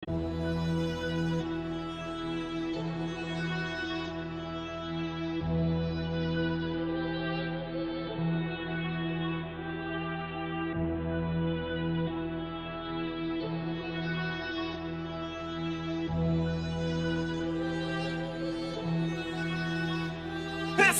Pass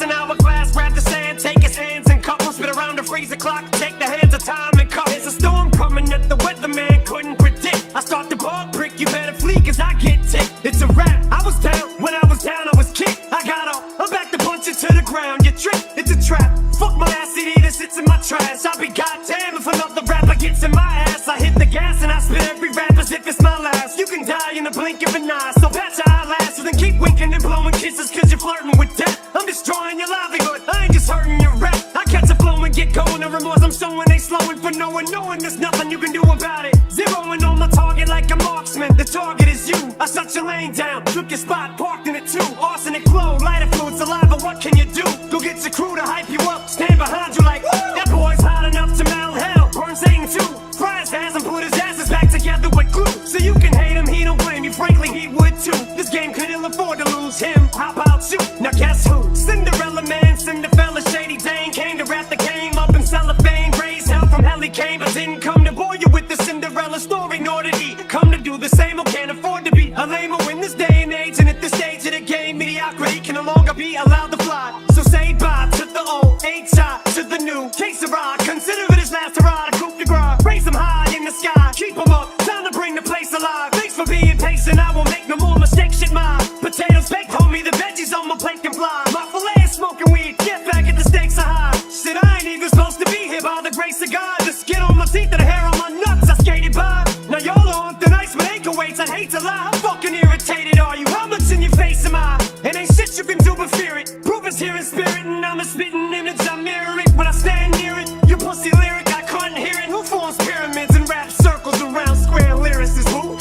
an hourglass, grab the sand, take his hands and cup him, spit around the freezer clock, take the hands of time and cup. There's a storm coming that the weatherman couldn't predict. I start the ball prick, you better flee cause I get ticked. It's a wrap, I was down, when I was down I was kicked. I got up, I'm back to punch it to the ground. You trick, it's a trap, fuck my last CD that sits in my trash. I'll be goddamn if another rapper gets in my ass. I hit the gas and I spit every rap as if it's my last. You can die in the blink of an eye, so patch your eyelash, so then keep winking and blowing kisses cause you're flirting with death. I'm destroying your livelihood, I ain't just hurting your rap. I catch a flow and get going, the remorse I'm showing ain't slowing for knowing there's nothing you can do about it. Zeroing on my target like a marksman, the target is you. I shut your lane down, took your spot, parked in it too. Arsenic flow, lighter fluid, saliva, what can you do? Go get your crew to hype you up, stand behind you like, woo! That boy's hot enough to melt hell, burn Satan too. Fry his hands and put his asses back together with glue. So you can hate him, he don't blame you, frankly he would too. This game could ill afford to lose him, how about you? Now guess who? Cinderella man, Cinderella, Shady Dane, came to wrap the game up in cellophane. Raised hell from hell he came, but didn't come to bore you with the Cinderella story, nor did he come to do the same or can't afford to be a lame in this day and age. And at this stage of the game, mediocrity can no longer be allowed to fly. So say bye to the old, H-I to the new. Case of rock, consider it his last hurrah to coupe de grace. Raise them high in the sky, keep them up, time to bring the place alive. Thanks for being patient, I won't make no more mistakes, shit mine. Potatoes baked, homie, the veggies on my plate can fly. My fillet is smoking weed, get back at the stakes are high. Shit, I ain't even supposed to be here by the grace of God. The skin on my teeth and the hair on my nuts, I skated by. Now y'all are on thin ice with ankle weights, I hate to lie. How fucking irritated are you? How much in your face am I? It ain't shit you can do but fear it. Proof is here in spirit and I'm a spitting image, I mirror it when I stand near it. Your pussy lyric, I couldn't hear it. Who forms pyramids and rap circles around square lyricists? Who?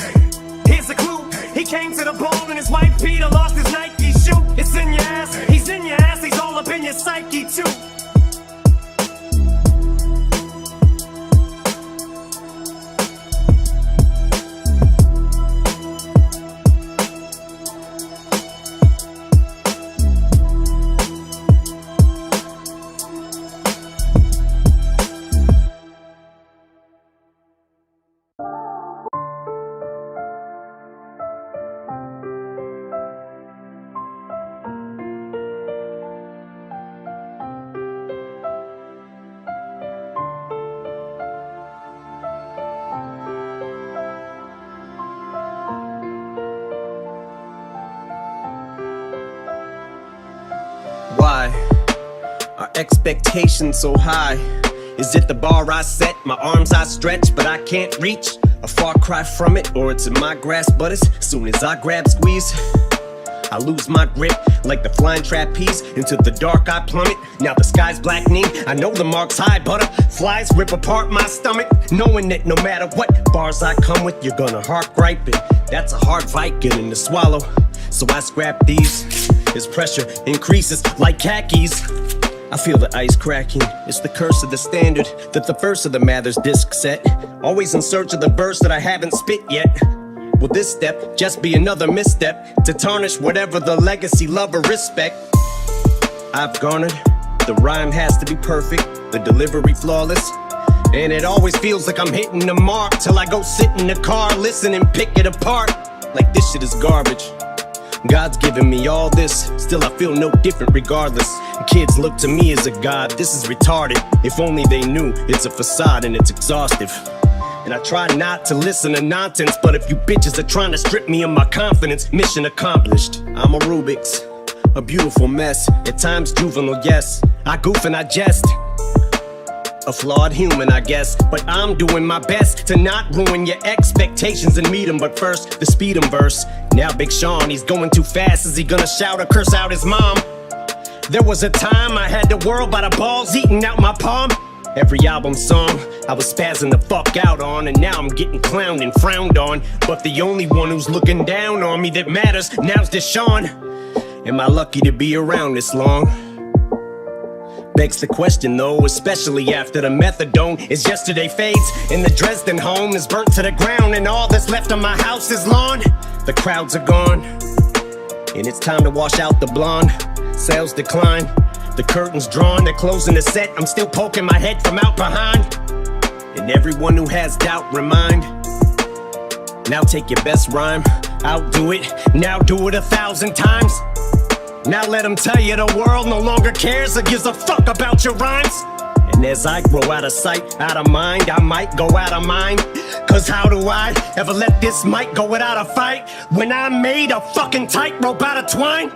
Here's a clue. He came to the ball in his white Peter, lost his Nike shoe. It's in your ass, he's in your ass, he's all up in your psyche too. Why are expectations so high? Is it the bar I set, my arms I stretch, but I can't reach? A far cry from it, or it's in my grasp, but as soon as I grab, squeeze, I lose my grip like the flying trapeze. Into the dark I plummet, now the sky's blackening. I know the mark's high, butterflies rip apart my stomach, knowing that no matter what bars I come with, you're gonna heart gripe it. That's a hard fight getting to swallow, so I scrap these. As pressure increases like khakis, I feel the ice cracking. It's the curse of the standard, that the first of the Mathers disc set. Always in search of the verse that I haven't spit yet. Will this step just be another misstep to tarnish whatever the legacy, love, or respect I've garnered? The rhyme has to be perfect, the delivery flawless, and it always feels like I'm hitting the mark till I go sit in the car, listen and pick it apart like this shit is garbage. God's given me all this, still I feel no different regardless. Kids look to me as a god, this is retarded. If only they knew, it's a facade and it's exhaustive. And I try not to listen to nonsense, but if you bitches are trying to strip me of my confidence, mission accomplished. I'm a Rubik's, a beautiful mess, at times juvenile, yes. I goof and I jest, a flawed human, I guess, but I'm doing my best to not ruin your expectations and meet 'em. But first, the speed 'em verse. Now Big Sean, he's going too fast. Is he gonna shout or curse out his mom? There was a time I had the world by the balls eating out my palm. Every album song I was spazzing the fuck out on, and now I'm getting clowned and frowned on. But the only one who's looking down on me that matters now's Deshaun. Am I lucky to be around this long? Begs the question though, especially after the methadone is yesterday fades and the Dresden home is burnt to the ground and all that's left of my house is lawn. The crowds are gone and it's time to wash out the blonde. Sales decline, the curtains drawn, they're closing the set. I'm still poking my head from out behind. And everyone who has doubt, remind. Now take your best rhyme, outdo it, now do it 1,000 times. Now let them tell you the world no longer cares or gives a fuck about your rhymes. And as I grow out of sight, out of mind, I might go out of mind. Cause how do I ever let this mic go without a fight when I made a fucking tightrope out of twine?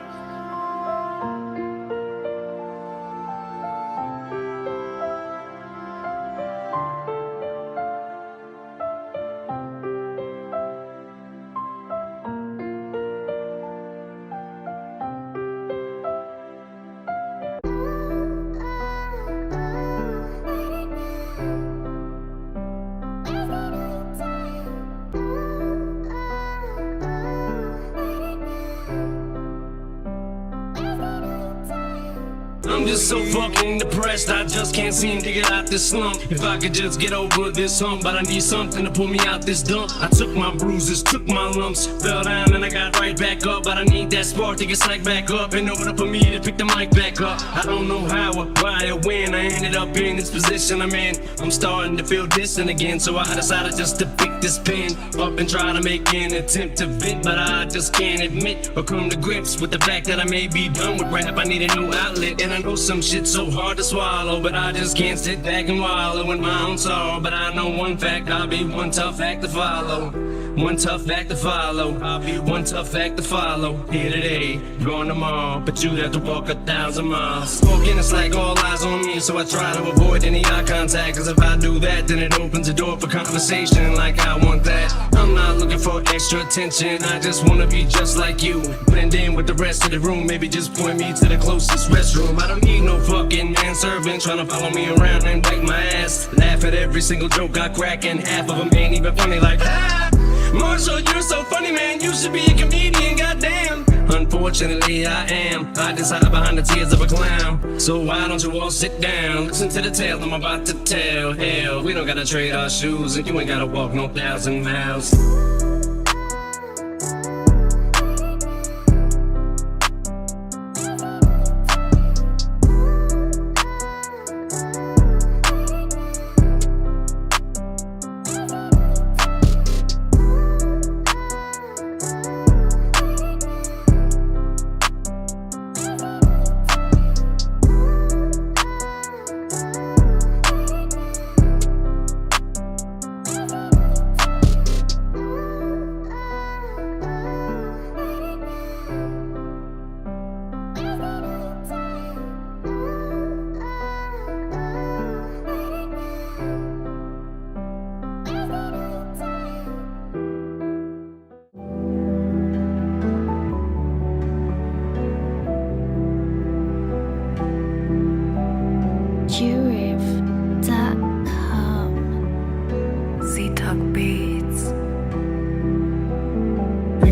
I'm just so fucking depressed, I just can't seem to get out this slump. If I could just get over this hump, but I need something to pull me out this dump. I took my bruises, took my lumps, fell down and I got right back up. But I need that spark to get psyched back up in order for me to pick the mic back up. I don't know how or why or when I ended up in this position I'm in. I'm starting to feel distant again, so I decided just to pick this pen up and try to make an attempt to vent. But I just can't admit or come to grips with the fact that I may be done with rap. I need a new outlet, and I know some shit's so hard to swallow, but I just can't sit back and wallow in my own sorrow. But I know one fact, I'll be one tough act to follow. One tough act to follow. I'll be one tough act to follow. Here today, gone tomorrow, but you'd have to walk 1,000 miles. Smoking, it's like all eyes on me, so I try to avoid any eye contact. Cause if I do that, then it opens the door for conversation like I want that. I'm not looking for extra attention, I just wanna be just like you. Blend in with the rest of the room, maybe just point me to the closest restroom. I don't need no fucking manservant trying to follow me around and wipe my ass. Laugh at every single joke I crack, and half of them ain't even funny like ah! Marshall, you're so funny, man, you should be a comedian, goddamn. Unfortunately, I am. I just hide behind the tears of a clown. So why don't you all sit down? Listen to the tale I'm about to tell. Hell, we don't gotta trade our shoes, and you ain't gotta walk no 1,000 miles.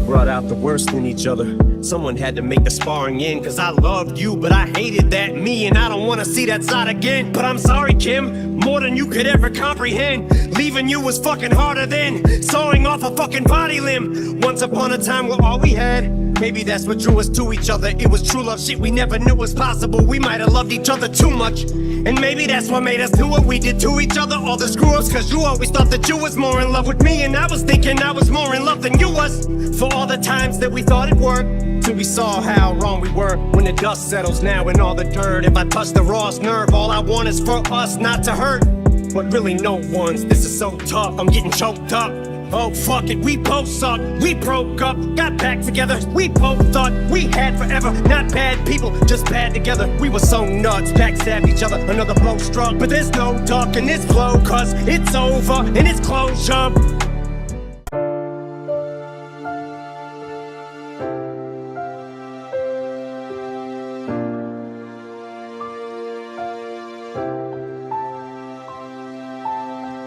Brought out the worst in each other. Someone had to make the sparring end, cause I loved you, but I hated that me, and I don't wanna see that side again. But I'm sorry, Kim, more than you could ever comprehend. Leaving you was fucking harder than sawing off a fucking body limb. Once upon a time we're all we had. Maybe that's what drew us to each other. It was true love shit we never knew was possible. We might have loved each other too much, and maybe that's what made us do what we did to each other. All the screw-ups, cause you always thought that you was more in love with me, and I was thinking I was more in love than you was. For all the times that we thought it worked, till we saw how wrong we were. When the dust settles now in all the dirt, if I touch the rawest nerve, all I want is for us not to hurt. But really no one's, this is so tough, I'm getting choked up. Oh fuck it, we both suck, we broke up, got back together. We both thought we had forever, not bad people, just bad together. We were so nuts, backstabbed each other, another blow struck. But there's no duck in this flow, cause it's over and it's closure.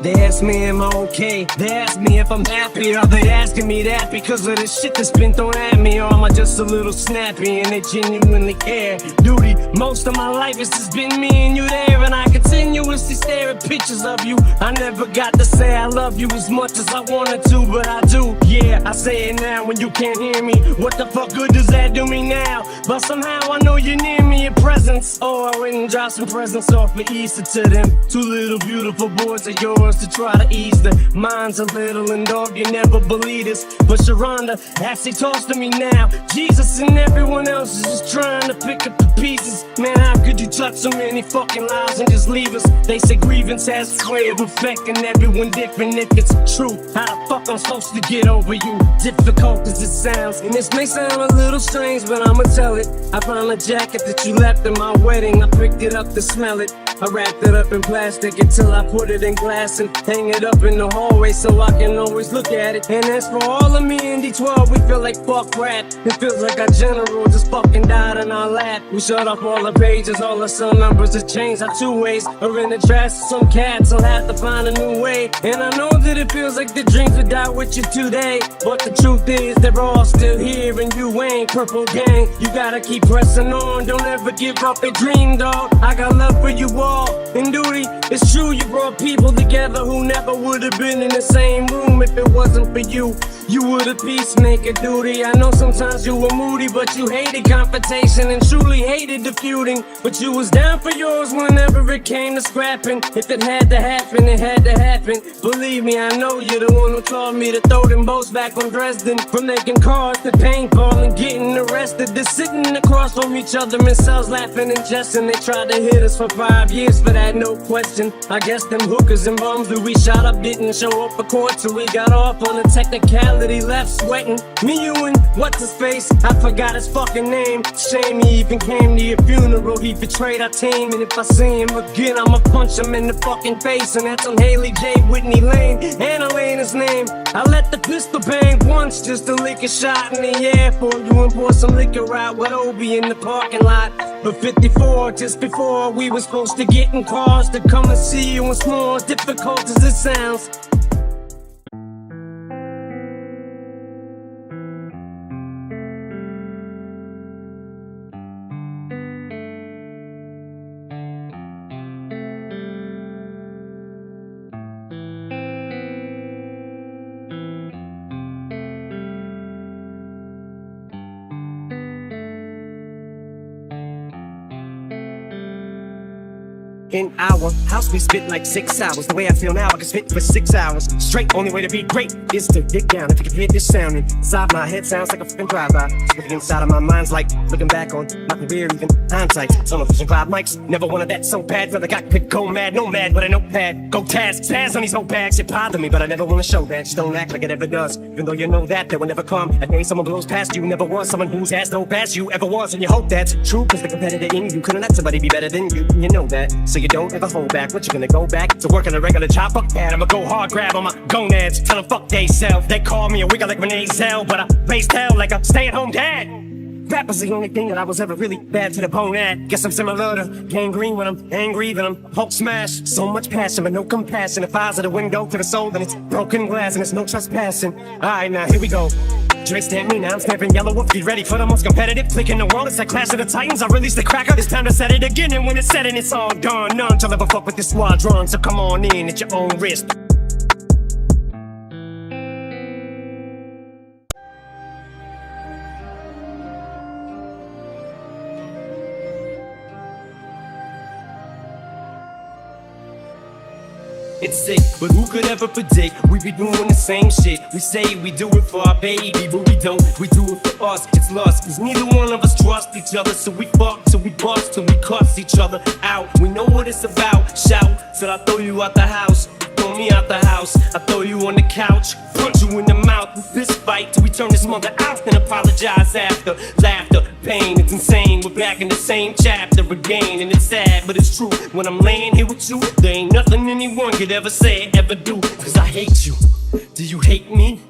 They ask me am I okay, they ask me if I'm happy. Are they asking me that because of the shit that's been thrown at me? Or am I just a little snappy and they genuinely care? Duty, most of my life it's just been me and you there, and I continuously stare at pictures of you. I never got to say I love you as much as I wanted to, but I do. Yeah, I say it now when you can't hear me. What the fuck good does that do me now? But somehow I know you're near me in presence. Oh, I went and dropped some presents off for Easter to them two little beautiful boys of yours to try to ease their minds a little. And dog, you never believe this, but Sharonda actually talks to me now. Jesus and everyone else is just trying to pick up the pieces. Man, how could you touch so many fucking lives and just leave us? They say grievance has a way of affecting everyone different. If it's true, how the fuck I'm supposed to get over you? Difficult as it sounds, and this may sound a little strange, but I'ma tell it. I found a jacket that you left at my wedding. I picked it up to smell it. I wrapped it up in plastic until I put it in glass and hang it up in the hallway so I can always look at it. And as for all of me in D12, we feel like fuck rap. It feels like our general just fucking died in our lap. We shut up all the pages, all the cell numbers have changed. Our two ways are in the trash. Some cats will have to find a new way. And I know that it feels like the dreams would die with you today, but the truth is they're all still here and you ain't. Purple gang, you gotta keep pressing on. Don't ever give up a dream, dog. I got love for you all. And duty, it's true you brought people together who never would have been in the same room if it wasn't for you. You were the peacemaker, duty. I know sometimes you were moody, but you hated confrontation and truly hated the feuding. But you was down for yours whenever it came to scrapping. If it had to happen, it had to happen. Believe me, I know you're the one who taught me to throw them boats back on Dresden. From making cars to paintball and getting arrested, they're sitting across from each other in cells laughing and jesting. They tried to hit us for 5 years for that, no question. I guess them hookers and bums that we shot up didn't show up for court, so we got off on a technicality. Left sweating, me, you, and what's his face? I forgot his fucking name. Shame he even came to your funeral. He betrayed our team, and if I see him again, I'ma punch him in the fucking face. And that's on Haley J. Whitney Lane, and Elena's name. I let the pistol bang once just to lick a shot in the air for you and pour some liquor out with Obi in the parking lot. But 54, just before we were supposed to get in cars to come and see you in small, difficult as it sounds. In our house we spit like 6 hours. The way I feel now, I can spit for 6 hours straight. Only way to be great is to get down. If you can hear this sound inside my head, sounds like a fucking drive-by. Looking inside of my mind's like looking back on my career, even hindsight. Tunnel vision, cloud mics, never wanted that so bad. Rather got quick, go mad, nomad with a notepad. Go task, spaz on these whole bags. It bother me, but I never wanna show that. Just don't act like it ever does, even though you know that will never come. A day someone blows past you, never was someone who's as no past you ever was. And you hope that's true, cause the competitor in you couldn't let somebody be better than you. You know that, so you don't ever hold back. What, you gonna go back to working a regular job? Fuck that, I'ma go hard, grab on my gonads, tell them fuck they self. They call me a wigger like Renee Zell, but I raised hell like a stay-at-home dad. Rap was the only thing that I was ever really bad to the bone at. Guess I'm similar to gangrene when I'm angry, then I'm Hulk smash. So much passion but no compassion. If eyes are the window to the soul, then it's broken glass and it's no trespassing. Alright, now here we go. Dre stamp me, now I'm stamping yellow wolf. Get ready for the most competitive click in the world. It's that Clash of the Titans. I release the cracker. It's time to set it again, and when it's set and it's all done, none shall ever fuck with this squadron. So come on in at your own risk. It's sick, but who could ever predict we be doing the same shit? We say we do it for our baby, but we don't. We do it for us, it's lost, cause neither one of us trust each other. So we fuck till we bust, till we cuss each other out. We know what it's about, shout till I throw you out the house. Throw me out the house, I throw you on the couch, punch you in the mouth with this fight till we turn this mother out and apologize after. Laughter, pain, it's insane, we're back in the same chapter again. And it's sad, but it's true, when I'm laying here with you, there ain't nothing anyone could ever say, ever do, cause I hate you. Do you hate me?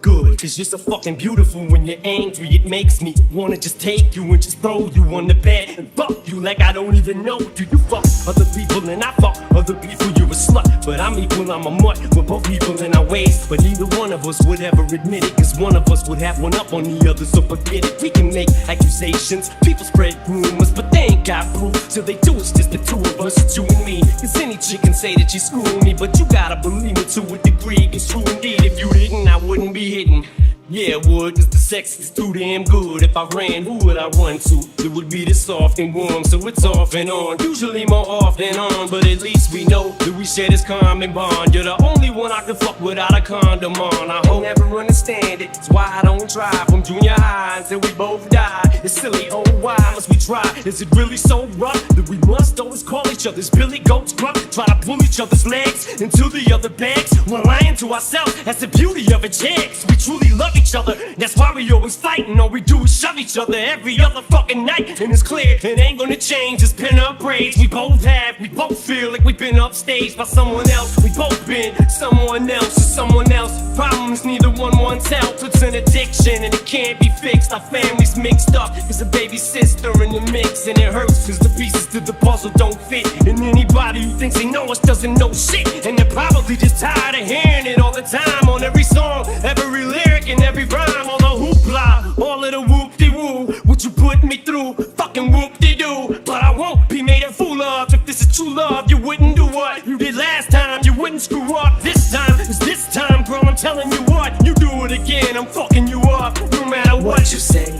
good, cause you're so fucking beautiful. When you're angry, it makes me wanna just take you and just throw you on the bed and fuck you like I don't even know. Do you fuck other people and I fuck other people? You're a slut, but I'm equal, I'm a mutt. We're both people in our ways, but neither one of us would ever admit it, cause one of us would have one up on the other, so forget it. We can make accusations, people spread rumors, but they ain't got proof. Till they do, it's just the two of us, it's you and me. Cause any chick can say that she's screwing me, but you gotta believe me to a degree. It's true indeed, if you didn't, I wouldn't be hitting. Yeah, it would, cause the sex is too damn good. If I ran, who would I run to? It would be this soft and warm, so it's off and on. Usually more off than on, but at least we know that we share this common bond. You're the only one I can fuck without a condom on. I hope never understand it, it's why I don't try. From junior high until we both die. It's silly, oh why must we try? Is it really so rough that we must always call each other's billy goats gruff? Try to pull each other's legs into the other bags. We're lying to ourselves, that's the beauty of it, chicks. We truly love each other, that's why we always fighting. All we do is shove each other every other fucking night. And it's clear, it ain't gonna change, just pin up braids. We both feel like we've been upstaged by someone else. We both been someone else or someone else. Problems neither one wants help. It's an addiction and it can't be fixed. Our family's mixed up, there's a baby sister in the mix. And it hurts cause the pieces to the puzzle don't fit. And anybody who thinks they know us doesn't know shit. And they're probably just tired of hearing it all the time. On every song, every lyric and every rhyme. All the hoopla, all of the whoop-de-woo. What you put me through, fucking whoop-de-doo. But I won't be made a fool of. If this is true love, you wouldn't do what you did last time. You wouldn't screw up this time. It's this time, girl, I'm telling you what. You do it again, I'm fucking you up. No matter what you say.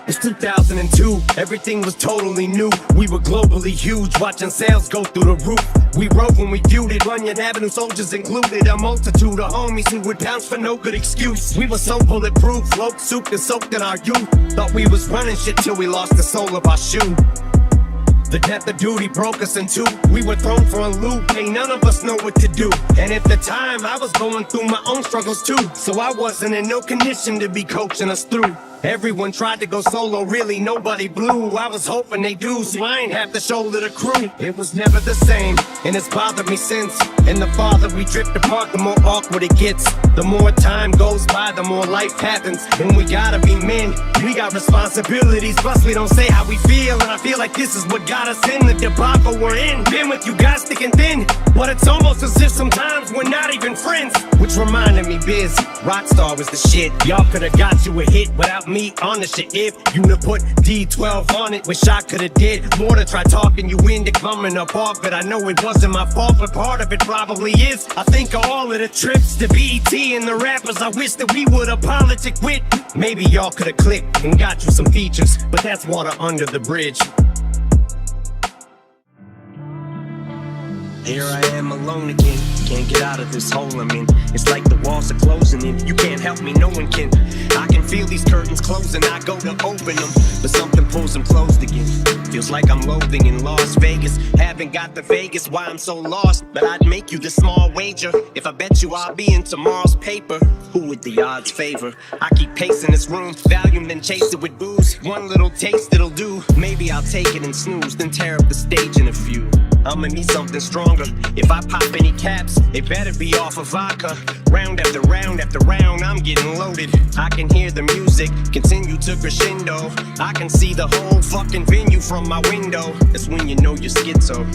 It's 2002, everything was totally new. We were globally huge, watching sales go through the roof. We wrote when we viewed it, Runyon Avenue soldiers included. A multitude of homies who would bounce for no good excuse. We were so bulletproof, float souped and soaked in our youth. Thought we was running shit till we lost the sole of our shoe. The death of duty broke us in two. We were thrown for a loop, ain't none of us know what to do. And at the time, I was going through my own struggles too. So I wasn't in no condition to be coaching us through. Everyone tried to go solo, really nobody blew. I was hoping they do, so I ain't have to shoulder the crew. It was never the same, and it's bothered me since. And the farther we drift apart, the more awkward it gets. The more time goes by, the more life happens. And we gotta be men, we got responsibilities. Plus we don't say how we feel, and I feel like this is what got us in the debacle we're in. Been with you guys thick and thin, but it's almost as if sometimes we're not even friends. Which reminded me, Biz, Rockstar was the shit. Y'all could've got you a hit without me on the shit. If you'd have put D12 on it, wish I could've did more to try talking you into coming up off it. I know it wasn't my fault, but part of it probably is. I think of all of the trips to BET and the rappers I wish that we would've politic with. Maybe y'all could've clicked and got you some features, but that's water under the bridge. Here I am alone again, can't get out of this hole I'm in. It's like the walls are closing in, you can't help me, no one can. I can feel these curtains closing, I go to open them, but something pulls them closed again. Feels like I'm loathing in Las Vegas. Haven't got the Vegas, why I'm so lost. But I'd make you this small wager, if I bet you I'll be in tomorrow's paper. Who would the odds favor? I keep pacing this room, Valium then chase it with booze. One little taste it'll do, maybe I'll take it and snooze, then tear up the stage in a few. I'ma need something stronger. If I pop any caps, they better be off of vodka. Round after round after round, I'm getting loaded. I can hear the music continue to crescendo. I can see the whole fucking venue from my window. That's when you know you're schizo.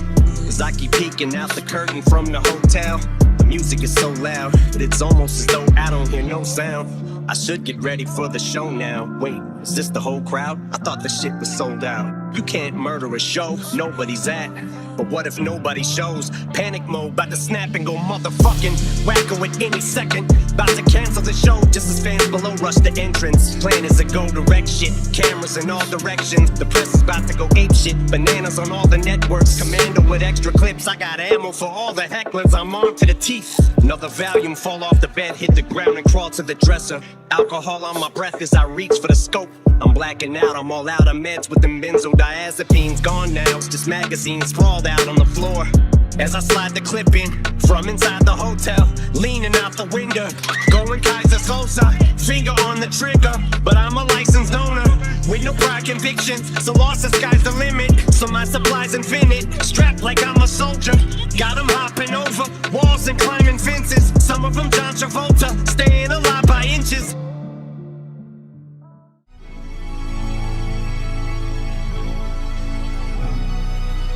As I keep peeking out the curtain from the hotel. The music is so loud that it's almost as though I don't hear no sound. I should get ready for the show now. Wait, is this the whole crowd? I thought the shit was sold out. You can't murder a show nobody's at. But what if nobody shows? Panic mode, about to snap and go motherfucking wacko at any second. About to cancel the show just as fans below rush the entrance. Plan is to go direct shit, cameras in all directions. The press is about to go ape shit, bananas on all the networks. Commando with extra clips, I got ammo for all the hecklers. I'm on to the teeth. Another volume fall off the bed, hit the ground and crawl to the dresser. Alcohol on my breath as I reach for the scope. I'm blacking out, I'm all out of meds with them benzodiazepines. Gone now, it's just magazines sprawled out on the floor. As I slide the clip in, From inside the hotel, leaning out the window, going Kaiser Sosa, finger on the trigger. But I'm a licensed owner with no prior convictions, so lost the sky's the limit. So my supply's infinite, strapped like I'm a soldier. Got them hopping over walls and climbing fences. Some of them John Travolta, staying alive by inches.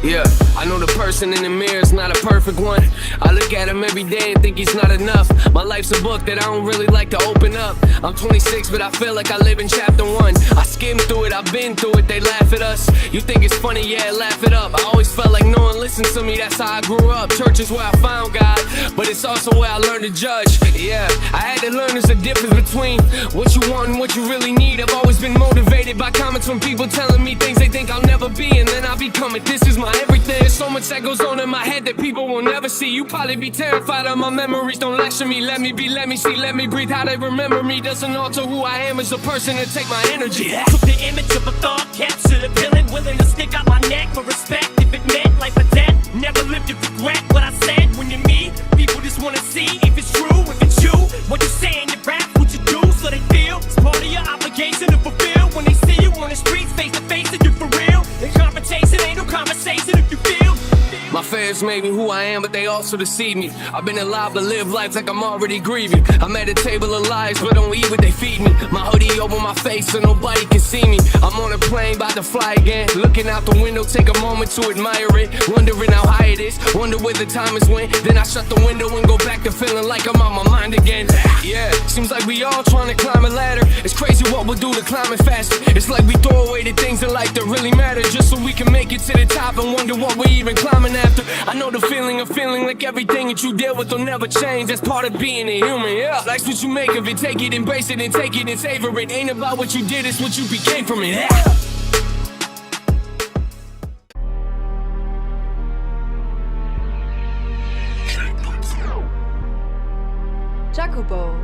Yeah, I know the person in the mirror is not a perfect one. I look at him every day and think he's not enough. My life's a book that I don't really like to open up. I'm 26, but I feel like I live in chapter 1. I skimmed through it, I've been through it, they laugh at us. You think it's funny, yeah, laugh it up. I always felt like no one listened to me, that's how I grew up. Church is where I found God, but it's also where I learned to judge. Yeah, I had to learn there's a difference between what you want and what you really need. I've always been motivated by comments from people telling me things they think I'll never be, and then I become it. This is my everything. There's so much that goes on in my head that people will never see. You probably be terrified of my memories. Don't lecture me. Let me be, let me see, let me breathe. How they remember me doesn't alter who I am as a person and take my energy. Took the image of a thought, captured a villain, willing to stick out my neck for respect. If it meant life or death, never lived to regret what I said. When you're me, people just wanna see if it's true, if it's you. What you say in your rap, what you do, so they feel it's part of your obligation to fulfill. When they see you on the streets, face to face, and you for real. In confrontation, ain't no conversation if you feel. My fears made me who I am, but they also deceive me. I've been alive to live life like I'm already grieving. I'm at a table of lies, but don't eat what they feed me. My hoodie over my face so nobody can see me. I'm on a plane, about to fly again. Looking out the window, take a moment to admire it. Wondering how high it is, wonder where the time is when. Then I shut the window and go back to feeling like I'm on my mind again. Yeah, seems like we all trying to climb a ladder. It's crazy what we'll do to climb it faster. It's like we throw away the things in life that really matter, just so we can make it to the top and wonder what we're even climbing after. I know the feeling of feeling like everything that you deal with will never change. That's part of being a human, yeah. Life's what you make of it, take it, embrace it, and take it and savor it. Ain't about what you did, it's what you became from it, yeah. Jacobo.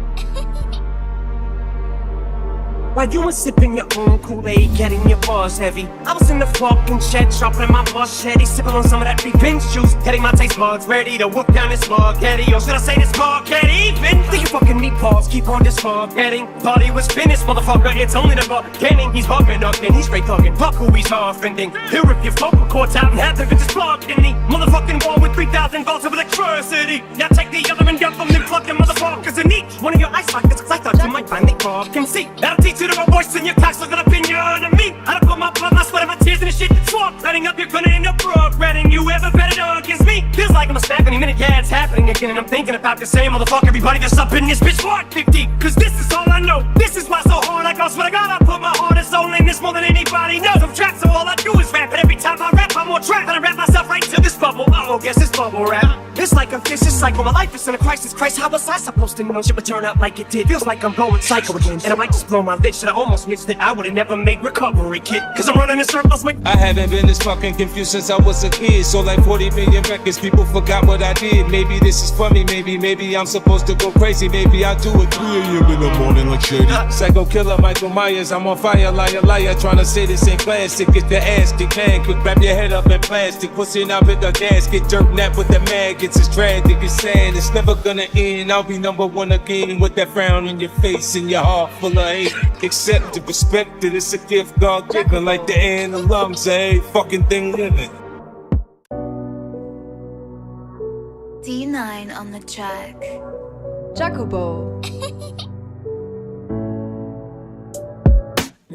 While you were sipping your own Kool-Aid, getting your bars heavy, I was in the fucking shed, sharpening my machete, sipping on some of that revenge juice, getting my taste buds ready to whoop down this spaghetti. Or should I say this spaghetti? Even think you fucking meatballs, keep on this forgetting. Thought he was finished, motherfucker, it's only the beginning. He's bugging up, and he's straight thugging. Fuck who he's offending. He'll rip your vocal cords out and have the bitches plugged in the motherfucking wall with 3,000 volts of electricity. Now take the other and dump them, then plug them motherfuckers in each one of your eye sockets, cause I thought you might finally fucking see. That'll teach you to my voice and your cocks looking up in your enemy. I done put my blood, my sweat, and my tears in this shit. Swamp, letting up, you're gonna end up regretting you ever betted against me. Feels like I'm a snap any minute, yeah, it's happening again. And I'm thinking about the same motherfucker, everybody that's up in this bitch for 50. Cause this is all I know, this is why so hard I go. Swear to God, I put my heart and soul in this more than anybody knows. I'm trapped, so all I do is rap. And every time I rap, I'm more trapped. And I wrap myself right to this bubble. Oh, guess it's bubble wrap. It's like a vicious cycle, my life is in a crisis. Christ, how was I supposed to know shit would turn out like it did? Feels like I'm going psycho again, and I might just blow my lid. Should I almost missed it? I would've never made recovery, kid. Cause I'm running in circles like I haven't been this fucking confused since I was a kid. So like 40 million records, people forgot what I did. Maybe this is funny, maybe I'm supposed to go crazy. Maybe I'll do it 3 a.m. in the morning like shady. Psycho killer Michael Myers, I'm on fire, liar, liar. Trying to say this ain't classic, get the ass kicked, man. Quick, wrap your head up in plastic, pussy out with the gasket. Jerk nap with the maggots, it's tragic, it's sad, it's never gonna end. I'll be #1 again with that frown on your face and your heart full of hate. Accept it, respect it, it's a gift God given. Like the air and the lungs, every fucking thing living. D9 on the track. Jacobo.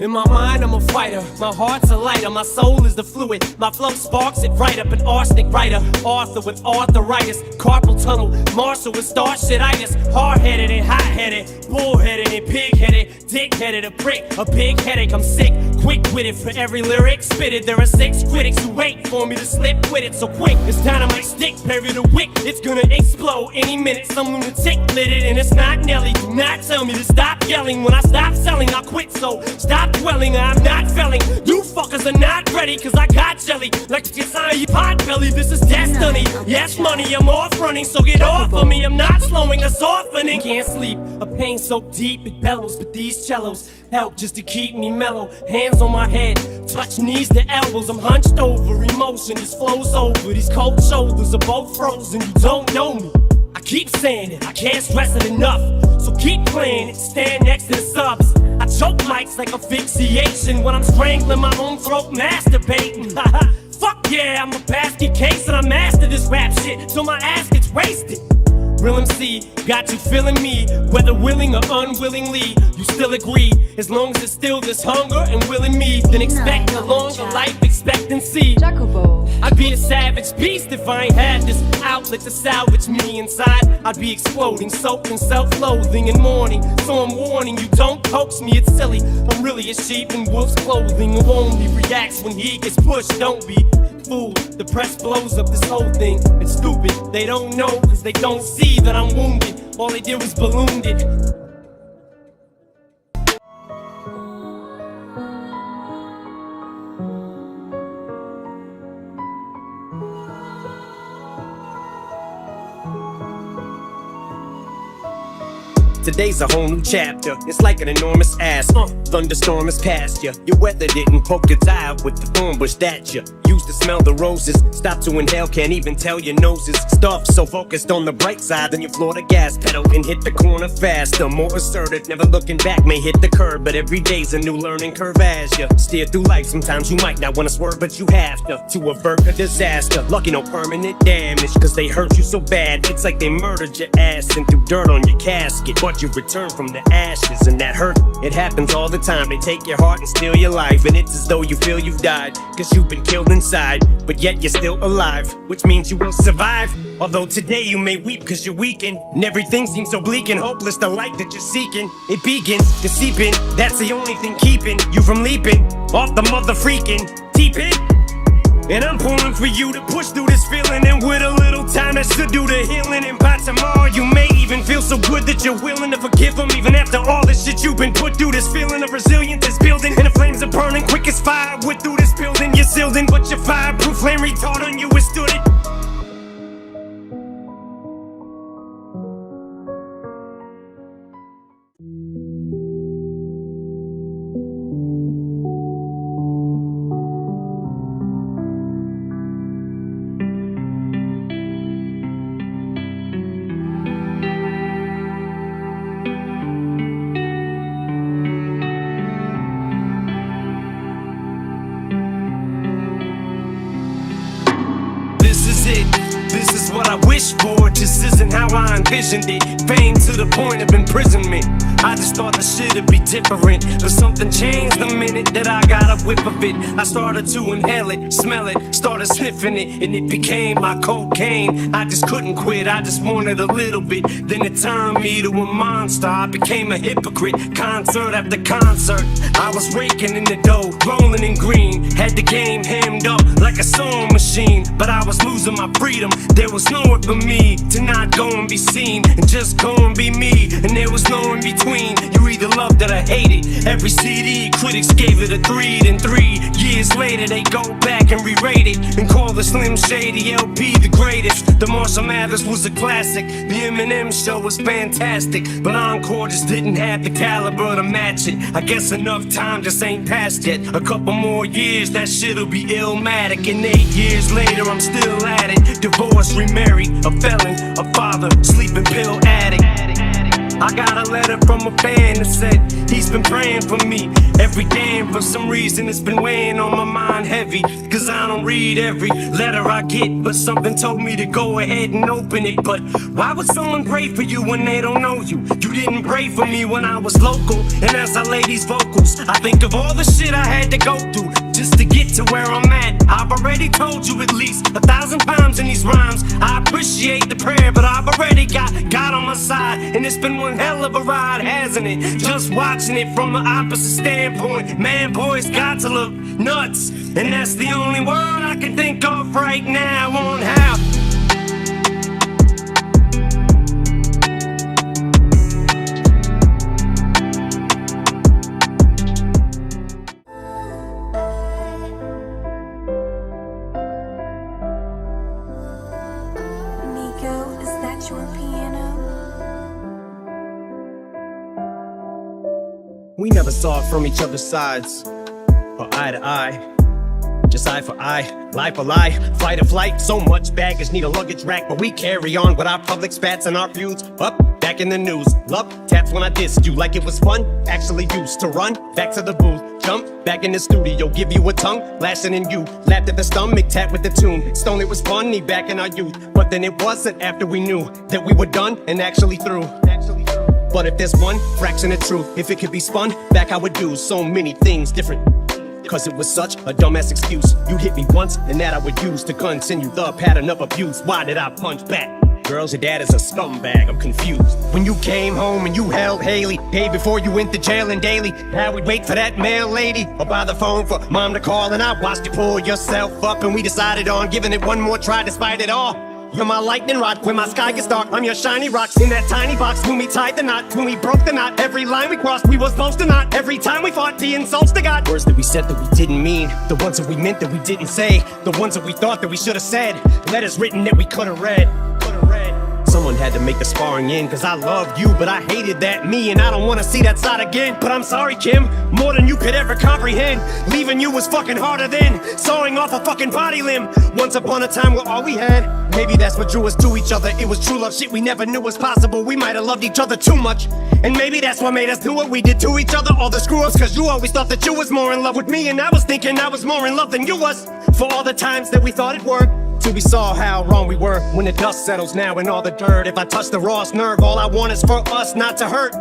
in my mind, I'm a fighter. My heart's a lighter. My soul is the fluid. My flow sparks it right up. An arsenic writer. Arthur with arthritis. Carpal tunnel. Marshall with starshititis. Hard-headed and hot-headed. Bull-headed and pig-headed. Dick-headed. A prick. A big headache. I'm sick. Quick-witted. For every lyric spitted, there are 6 critics who wait for me to slip with it. So quick, it's dynamite stick. Bury the wick. It's gonna explode any minute. Some lunatic lit it, and it's not Nelly. Do not tell me to stop yelling. When I stop selling, I'll quit. So stop dwelling, I'm not felling. You fuckers are not ready, cause I got jelly. Like the design you pot belly, this is destiny. Yes, money, I'm off running, so get off of me. I'm not slowing, that's softening. Can't sleep, a pain so deep it bellows. But these cellos help just to keep me mellow. Hands on my head, touch knees to elbows. I'm hunched over, emotion just flows over. These cold shoulders are both frozen, you don't know me. keep saying it, I can't stress it enough. So keep playing it, stand next to the subs. I choke mics like asphyxiation when I'm strangling my own throat, masturbating. Fuck yeah, I'm a basket case and I master this rap shit till my ass gets wasted. Real MC, got you feeling me, whether willing or unwillingly. You still agree, as long as there's still this hunger and will in me, then expect a longer life expectancy. Jacobo. I'd be a savage beast if I ain't had this outlet to salvage me inside. I'd be exploding, soaked in self-loathing and mourning. So I'm warning you, don't coax me, it's silly. I'm really a sheep in wolf's clothing who only reacts when he gets pushed. Don't be fooled, the press blows up this whole thing. It's stupid, they don't know cause they don't see that I'm wounded. All they did was ballooned it. Today's a whole new chapter. It's like an enormous ass. Thunderstorm has passed ya. Your weather didn't poke its eye out with the thorn bush that ya used to smell the roses. Stop to inhale, can't even tell your noses stuffed. So focused on the bright side, then you floor the gas pedal and hit the corner faster. More assertive, never looking back, may hit the curb, but every day's a new learning curve as ya steer through life. Sometimes you might not wanna swerve, but you have to avert a disaster. Lucky no permanent damage, cause they hurt you so bad. It's like they murdered your ass and threw dirt on your casket. But you return from the ashes, and that hurt, it happens all the time. They take your heart and steal your life, and it's as though you feel you've died, cause you've been killed inside, but yet you're still alive, which means you will survive. Although today you may weep cause you're weakened, and everything seems so bleak and hopeless. The light that you're seeking, it begins to seep in. That's the only thing keeping you from leaping off the mother freaking deep end. And I'm pulling for you to push through this feeling, and with a little time that should do the healing. And by tomorrow you may even feel so good that you're willing to forgive them, even after all this shit you've been put through. This feeling of resilience is building, and the flames are burning quick as fire. With through this building, you're sealed in, but your fireproof flame retard on you withstood it. This is what I wish for, just isn't how I envisioned it. Fame to the point of imprisonment. I just thought the shit'd be different, but something changed the minute that I got a whiff of it. I started to inhale it, smell it, started sniffing it, and it became my cocaine. I just couldn't quit, I just wanted a little bit. Then it turned me to a monster, I became a hypocrite. Concert after concert, I was raking in the dough, rolling in green. Had the game hemmed up like a sewing machine, but I was losing my freedom. There was nowhere for me to not go and be seen, and just go and be me, and there was no in between. You either loved it or hated. Every CD, critics gave it a 3. Then 3 years later they go back and re-rate it, and call the Slim Shady LP the greatest. The Marshall Mathers was a classic, the Eminem show was fantastic, but Encore just didn't have the caliber to match it. I guess enough time just ain't passed yet. A couple more years, that shit'll be illmatic, and 8 years later I'm still at it. Divorced, remarried, a felon, a father, sleeping pill addict. I got a letter from a fan that said he's been praying for me every day, and for some reason it's been weighing on my mind heavy, cause I don't read every letter I get, but something told me to go ahead and open it. But why would someone pray for you when they don't know you? You didn't pray for me when I was local, and as I lay these vocals, I think of all the shit I had to go through just to get to where I'm at. I've already told you at least 1,000 times in these rhymes, I appreciate the prayer, but I've already got God on my side, and it's been one hell of a ride, hasn't it? Just watching it from the opposite standpoint, man, boy, it's got to look nuts, and that's the only word I can think of right now on how. We never saw it from each other's sides, or eye to eye. Just eye for eye, lie for lie, fight or flight. So much baggage, need a luggage rack, but we carry on with our public spats and our feuds. Up, back in the news, love taps when I dissed you like it was fun. Actually used to run back to the booth, jump back in the studio, give you a tongue lashing in you. Laughed at the stomach, tap with the tune. Stone, it was funny back in our youth, but then it wasn't after we knew that we were done and actually through. But if there's one fraction of truth, if it could be spun back, I would do so many things different. Cause it was such a dumbass excuse. You hit me once, and that I would use to continue the pattern of abuse. Why did I punch back? Girls, your dad is a scumbag, I'm confused. When you came home and you held Haley, hey, before you went to jail and daily, how we'd wait for that mail lady, or by the phone for mom to call, and I watched you pull yourself up, and we decided on giving it one more try despite it all. You're my lightning rod when my sky gets dark. I'm your shiny rocks in that tiny box. When we tied the knot, when we broke the knot, every line we crossed, we were supposed to not. Every time we fought, the insults to God. Words that we said that we didn't mean, the ones that we meant that we didn't say, the ones that we thought that we should have said, letters written that we could have read. Someone had to make the sparring in, cause I loved you, but I hated that me, and I don't wanna see that side again. But I'm sorry, Kim, more than you could ever comprehend. Leaving you was fucking harder than sawing off a fucking body limb. Once upon a time were all we had. Maybe that's what drew us to each other. It was true love, shit we never knew was possible. We might have loved each other too much, and maybe that's what made us do what we did to each other. All the screw-ups, cause you always thought that you was more in love with me, and I was thinking I was more in love than you was. For all the times that we thought it worked, till we saw how wrong we were. When the dust settles now and all the dirt, if I touch the rawest nerve, all I want is for us not to hurt.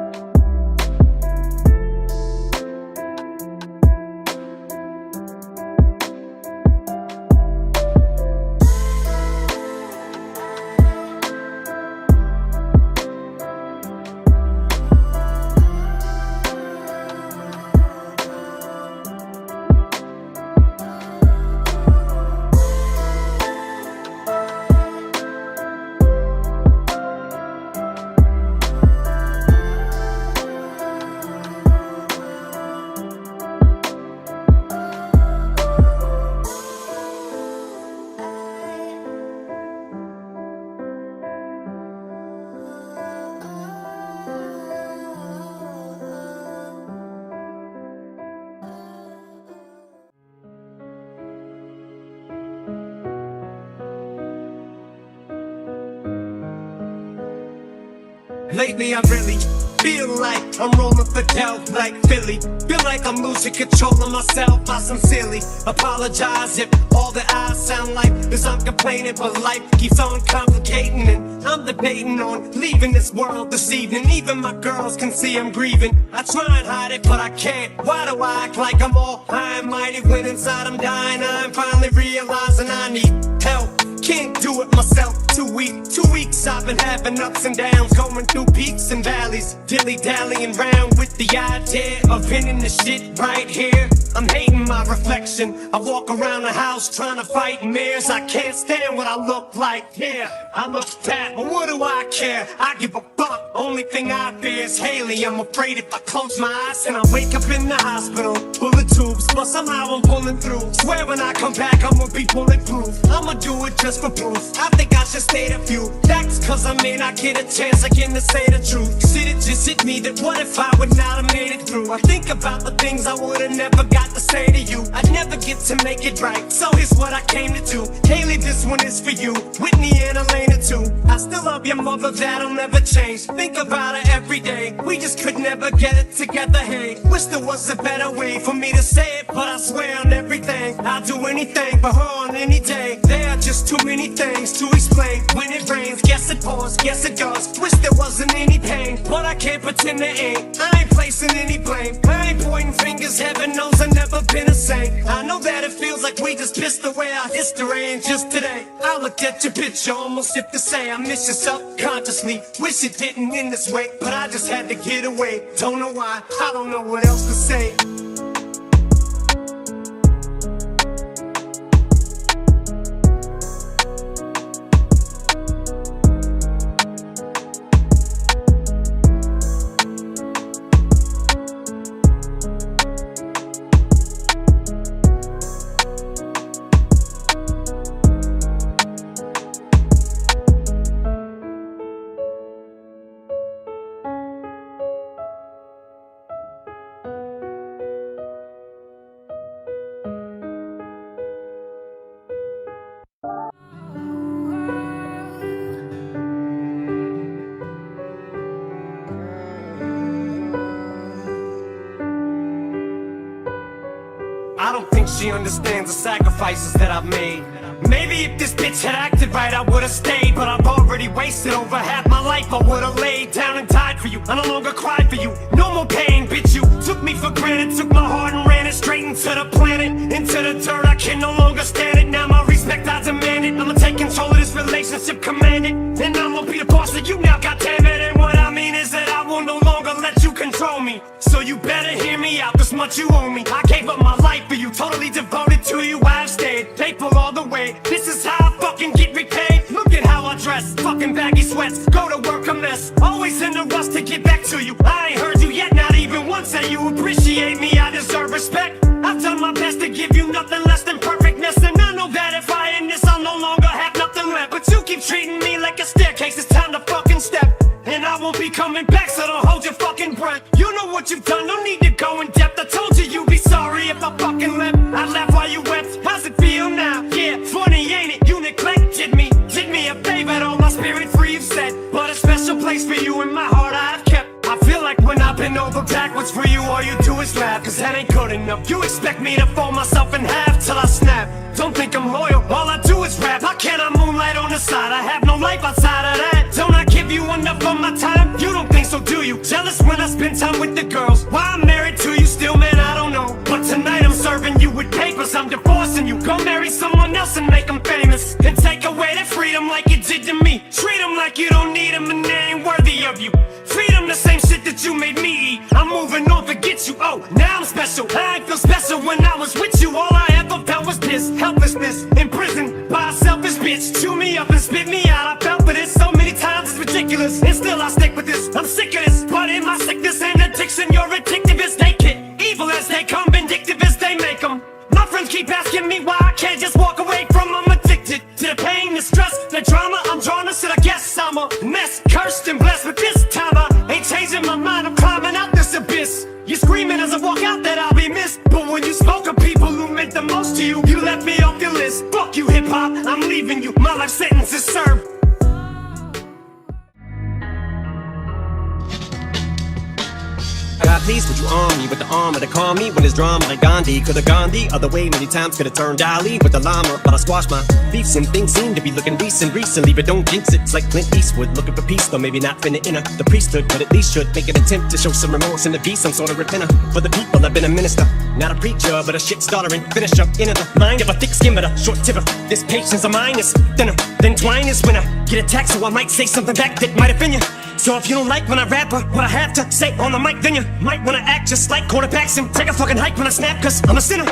Lately I really feel like I'm rolling for Delph like Philly. Feel like I'm losing control of myself. I sincerely apologize if all that I sound like is I'm complaining, but life keeps on complicating, and I'm debating on leaving this world this evening. Even my girls can see I'm grieving. I try and hide it, but I can't. Why do I act like I'm all high and mighty when inside I'm dying? I'm finally realizing I need help. Can't do it myself, too weak. 2 weeks I've been having ups and downs, going through peaks and valleys, dilly-dallying round with the idea of ending the shit right here. I'm hating my reflection. I walk around the house trying to fight mirrors. I can't stand what I look like. Yeah, I look fat, but what do I care? I give a fuck. Only thing I fear is Haley. I'm afraid if I close my eyes and I wake up in the hospital full of tubes, but somehow I'm pulling through. Swear when I come back I'ma be bulletproof. I'ma do it just for proof. I think I should state a few facts, cause I may not get a chance again to say the truth. Shit, it just hit me that what if I would not have made it through? I think about the things I would've never got to say to you. I'd never get to make it right, so here's what I came to do. Haley, this one is for you. Whitney and Elena too. I still love your mother, that'll never change. Think about her every day. We just could never get it together, hey. Wish there was a better way for me to say it, but I swear on everything I'll do anything for her on any day. There are just too many things to explain. When it rains, guess it pours, guess it does. Wish there wasn't any pain, but I can't pretend there ain't. I ain't placing any blame, I ain't pointing fingers. Heaven knows I've never been a saint. I know that it feels like we just pissed away our history, and just today I looked at your picture, almost if to say I miss you subconsciously. Wish it didn't end this way, but I just had to get away. Don't know why, I don't know what else to say. I don't think she understands the sacrifices that I've made. Maybe if this bitch had acted right, I would've stayed. But I've already wasted over half my life. I would've laid down and died for you. I no longer cry for you. No more pain, bitch. You took me for granted, took my heart and ran it straight into the planet, into the dirt. I can no longer stand it. Now my respect, I demand it. I'ma take control of this relationship, command it. And I'ma be the boss of you now, goddammit. And what I mean is that I will no longer let you control me. So you better hear me out, this much you owe me. I gave up my life for you, totally devoted to you. I've stayed faithful all the way. This is how I fucking get repaid. Look at how I dress, fucking baggy sweats. Go to work a mess, always in a rush to get back to you. I ain't heard you yet, not even once that you appreciate me. I deserve respect. I've done my best to give you nothing less than perfectness. And I know that if I end this, I'll no longer have nothing left. But you keep treating me like a staircase, it's time to fucking step. And I won't be coming back, so don't hold your fucking breath. You know what you've done, no need to go in depth. I told you you'd be sorry if I fucking left. I laughed while you wept, how's it feel now? Yeah, funny ain't it, you neglected me. Did me a favor, all my spirit free you've said. But a special place for you in my heart I've kept. I feel like when I've been over backwards for you, all you do is laugh. Cause that ain't good enough. You expect me to fold myself in half till I snap. Don't think I'm loyal, all I do is rap. How can I moonlight on the side? I have no life outside of that. Don't I give you enough of my time? You don't think so, do you? Jealous when I spend time with the girls. Why I'm married to you still, man, I don't know. But tonight I'm serving you with papers, I'm divorcing you. Go marry someone else and make them famous. And take away their freedom like you did to me. Treat them like you don't need them and they ain't worthy of you. Feed them the same shit that you made me eat. I'm moving on, forget you, oh, now I'm special. I ain't feel special when I was with you. All I ever felt was this helplessness, imprisoned by a selfish bitch. Chew me up and spit me out. I felt for this so many times, it's ridiculous. And still I stick with this, I'm sick of this. But in my sickness and addiction, you're addictive as they get. Evil as they come, vindictive as they make them. My friends keep asking me why I can't just walk away from them. I'm addicted to the pain, the stress, the drama. I'm drawn to shit, I guess I'm a mess. Cursed and blessed, but this time I ain't changing my mind. I'm climbing out this abyss. You're screaming as I walk out that I'll be missed. But when you spoke of people who meant the most to you, you left me off your list. Fuck you, hip-hop, I'm leaving you. My life sentence is served. God, please would you arm me with the armor to calm me when there's drama like Gandhi could've gone the other way many times, could've turned Ali with the llama, but I squashed my beefs and things seem to be looking decent recently, but don't jinx it. It's like Clint Eastwood looking for peace, though maybe not finna enter the priesthood, but at least should make an attempt to show some remorse in the beast. Some sort of repenter for the people. I've been a minister, not a preacher, but a shit starter and finisher. Inner the mind of a thick skin, but a short tipper. This patience of mine is thinner than twine is when I get attacked, so I might say something back that might offend you. So if you don't like when I rap or what I have to say on the mic, then you might wanna act just like quarterbacks and take a fucking hike when I snap, cause I'm a sinner.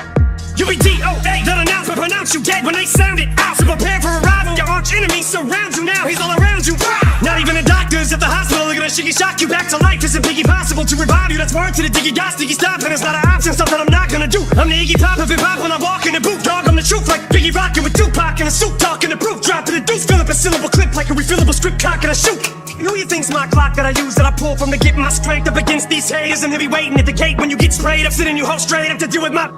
You be DOA, that announcement pronounce you dead when they sound it out. So prepare for arrival, your arch enemy surrounds you now, he's all around you. Not even the doctors at the hospital are gonna shiggy shock you back to life. Isn't Biggie possible to revive you? That's word to the diggy got sticky stop, and it's not an option, something I'm not gonna do. I'm the Iggy Pop of hip-hop when I walk in the booth, dog, I'm the truth, like Biggie rockin' with Tupac in a suit, talking the proof, dropping the deuce, fill up a syllable clip like a refillable script, cock and a shoot. Who you think's my clock that I use, that I pull from to get my strength up against these haters? And they be waiting at the gate when you get sprayed up, sitting you hold straight up to deal with my...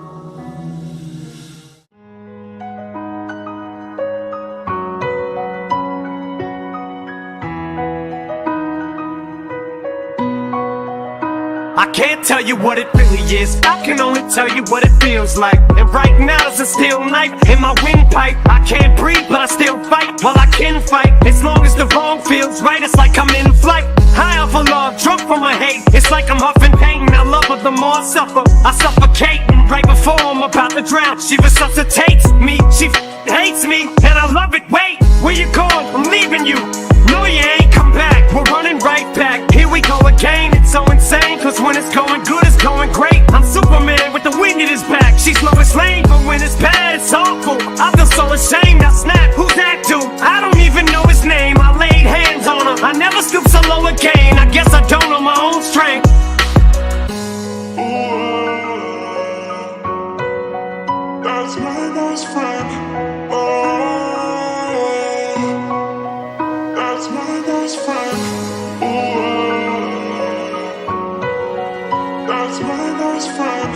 I can't tell you what it really is, I can only tell you what it feels like. And right now there's a steel knife in my windpipe. I can't breathe but I still fight, well I can fight. As long as the wrong feels right, it's like I'm in flight. High off of love, drunk from my hate. It's like I'm huffing pain, I love her the more I suffer. I suffocate, and right before I'm about to drown, she resuscitates me, she hates me, and I love it. Wait, where you going? I'm leaving you. No you ain't come back, we're running right back. Here we go again, it's so insane, cause when it's going good, it's going great. I'm Superman with the wind in his back. She's Lois Lane, but when it's bad, it's awful. I feel so ashamed, I snap, who's that dude? I don't even know his name, I laid hands on her. I never stoop so low again, I guess I don't know my own strength. That's my best friend. That's my best friend. That's my best friend.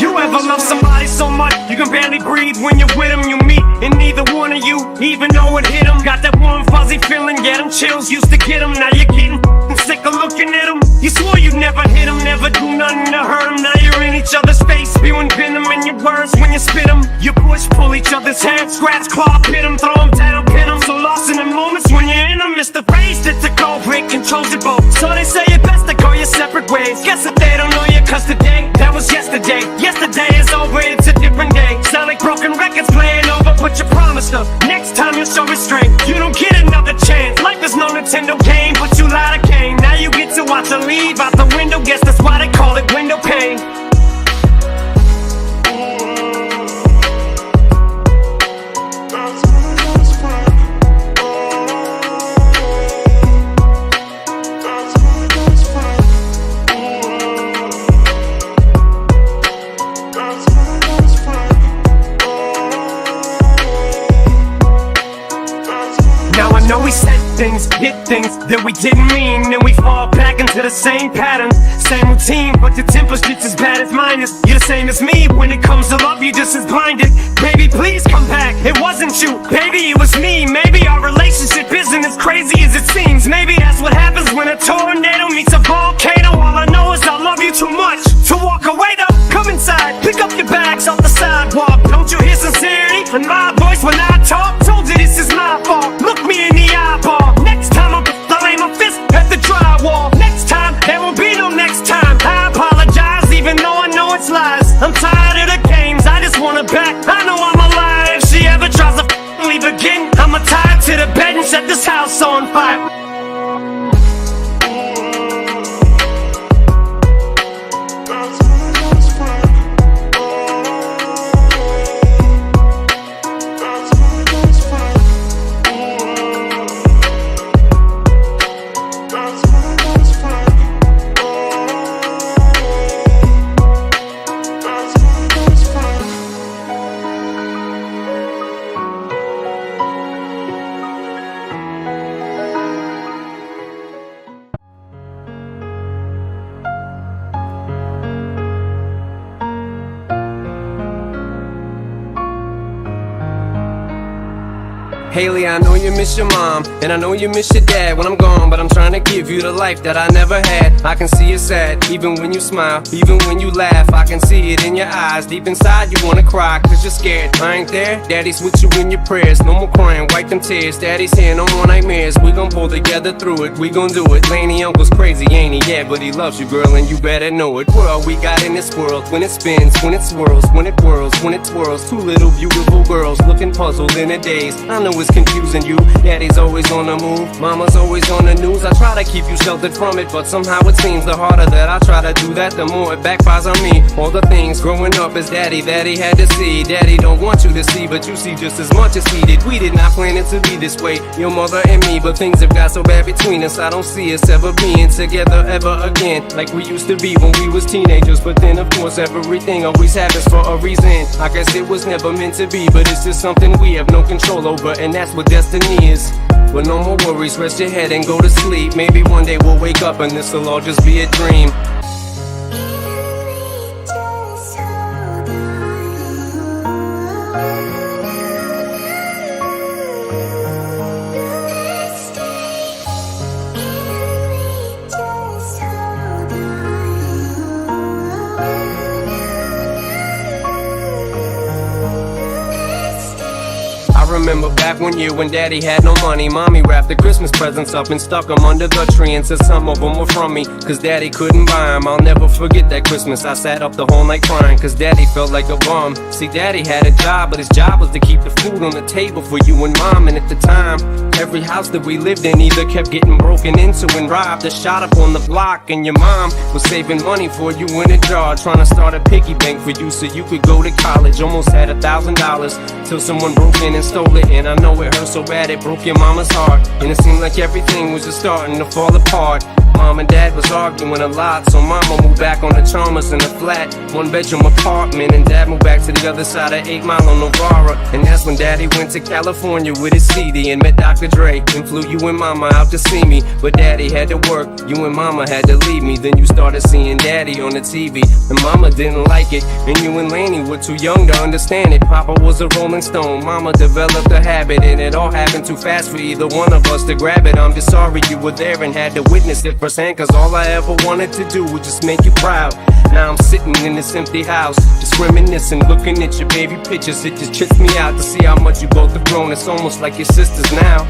You ever love somebody so much you can barely breathe when you're with them? You meet and neither one of you even know it hit them. Got that warm fuzzy feeling, yeah, them chills used to get them. Now you're getting sick of looking at them. You swore you'd never hit him, never do nothing to hurt him. Now you're in each other's face, spewing venom in your words when you spit them. You push, pull each other's hair, scratch, claw, pit them, throw them down, pin them. So lost in the moments when you're in them, it's the phrase that's a cold break controls your boat. So they say it best to go your separate ways. Guess that they don't know you, cause today, that was yesterday. Yesterday is over, it's a different day. Sound like broken records playing over, but you promised her next time you'll show restraint. You don't get another chance. Life is no Nintendo game, but you lied again. Now you get to watch her leave out the window. Guess that's why they call it window pane. That's my best friend. That's my best friend. That's my best friend. Now I know we said things, did things that we didn't mean, and we fall back into the same pattern, same routine, but your temper's just as bad as mine is. You're the same as me, when it comes to love you're just as blinded. Baby, please come back, it wasn't you, baby, it was me. Maybe our relationship isn't as crazy as it seems. Maybe that's what happens when a tornado meets a volcano. All I know is I love you too much to walk away though. Come inside, pick up your bags off the sidewalk. Don't you hear sincerity in my voice when I talk? Told you this is my fault, look me in the eyeball. Next time I'll aim a fist at the drywall. Next time, there won't be no next time. I apologize even though I know it's lies. I'm tired of the games, I just want her back. I know I'm alive. If she ever tries to leave again, I'ma tie her to the bed and set this house on fire. That's my best friend. That's my best friend. That's my best friend. That's my best friend. Haley, I know you miss your mom, and I know you miss your dad when I'm gone, but I'm trying to give you the life that I never had. I can see you sad, even when you smile, even when you laugh. I can see it in your eyes, deep inside you wanna cry, cause you're scared. I ain't there, daddy's with you in your prayers. No more crying, wipe them tears, daddy's here, no more nightmares. We gon' pull together through it, we gon' do it. Laney uncle's crazy, ain't he? Yeah, but he loves you, girl, and you better know it. What all we got in this world, when it spins, when it swirls, when it whirls, when it twirls. Two little beautiful girls looking puzzled in a daze. I know it's confusing you, daddy's always on the move, mama's always on the news. I try to keep you sheltered from it, but somehow it seems the harder that I try to do that, the more it backfires on me. All the things growing up as daddy that he had to see, daddy don't want you to see, but you see just as much as he did. We did not plan it to be this way, your mother and me, but things have got so bad between us. I don't see us ever being together ever again, like we used to be when we was teenagers. But then of course everything always happens for a reason. I guess it was never meant to be, but it's just something we have no control over, and that's what destiny is. But no more worries, rest your head and go to sleep. Maybe one day we'll wake up and this'll all just be a dream. I remember back one year when daddy had no money. Mommy wrapped the Christmas presents up and stuck them under the tree and said some of them were from me, cause daddy couldn't buy them. I'll never forget that Christmas. I sat up the whole night crying cause daddy felt like a bum. See, daddy had a job, but his job was to keep the food on the table for you and mom. And at the time, every house that we lived in either kept getting broken into and robbed or shot up on the block. And your mom was saving money for you in a jar, trying to start a piggy bank for you so you could go to college. Almost had $1,000 till someone broke in and stole it. And I know it hurt so bad it broke your mama's heart, and it seemed like everything was just starting to fall apart. Mom and dad was arguing a lot, so mama moved back on the Chalmers in a flat 1-bedroom apartment, and dad moved back to the other side of 8 Mile on Novara. And that's when daddy went to California with his CD and met Dr. Dre and flew you and mama out to see me. But daddy had to work, you and mama had to leave me. Then you started seeing daddy on the TV, and mama didn't like it, and you and Laney were too young to understand it. Papa was a Rolling Stone, mama developed a habit, and it all happened too fast for either one of us to grab it. I'm just sorry you were there and had to witness it firsthand, cause all I ever wanted to do was just make you proud. Now I'm sitting in this empty house, just reminiscing, looking at your baby pictures. It just trips me out to see how much you both have grown. It's almost like your sisters now.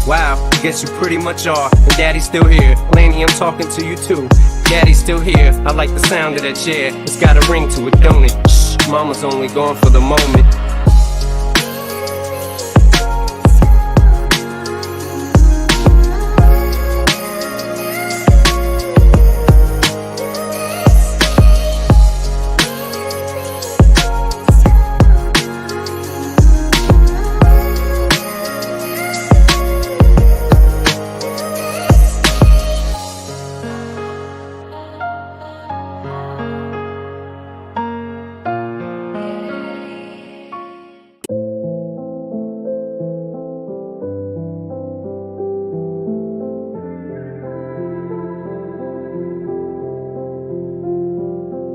Wow, I guess you pretty much are. And Daddy's still here. Laney, I'm talking to you too. Daddy's still here. I like the sound of that chair. It's got a ring to it, don't it? Shh, Mama's only gone for the moment.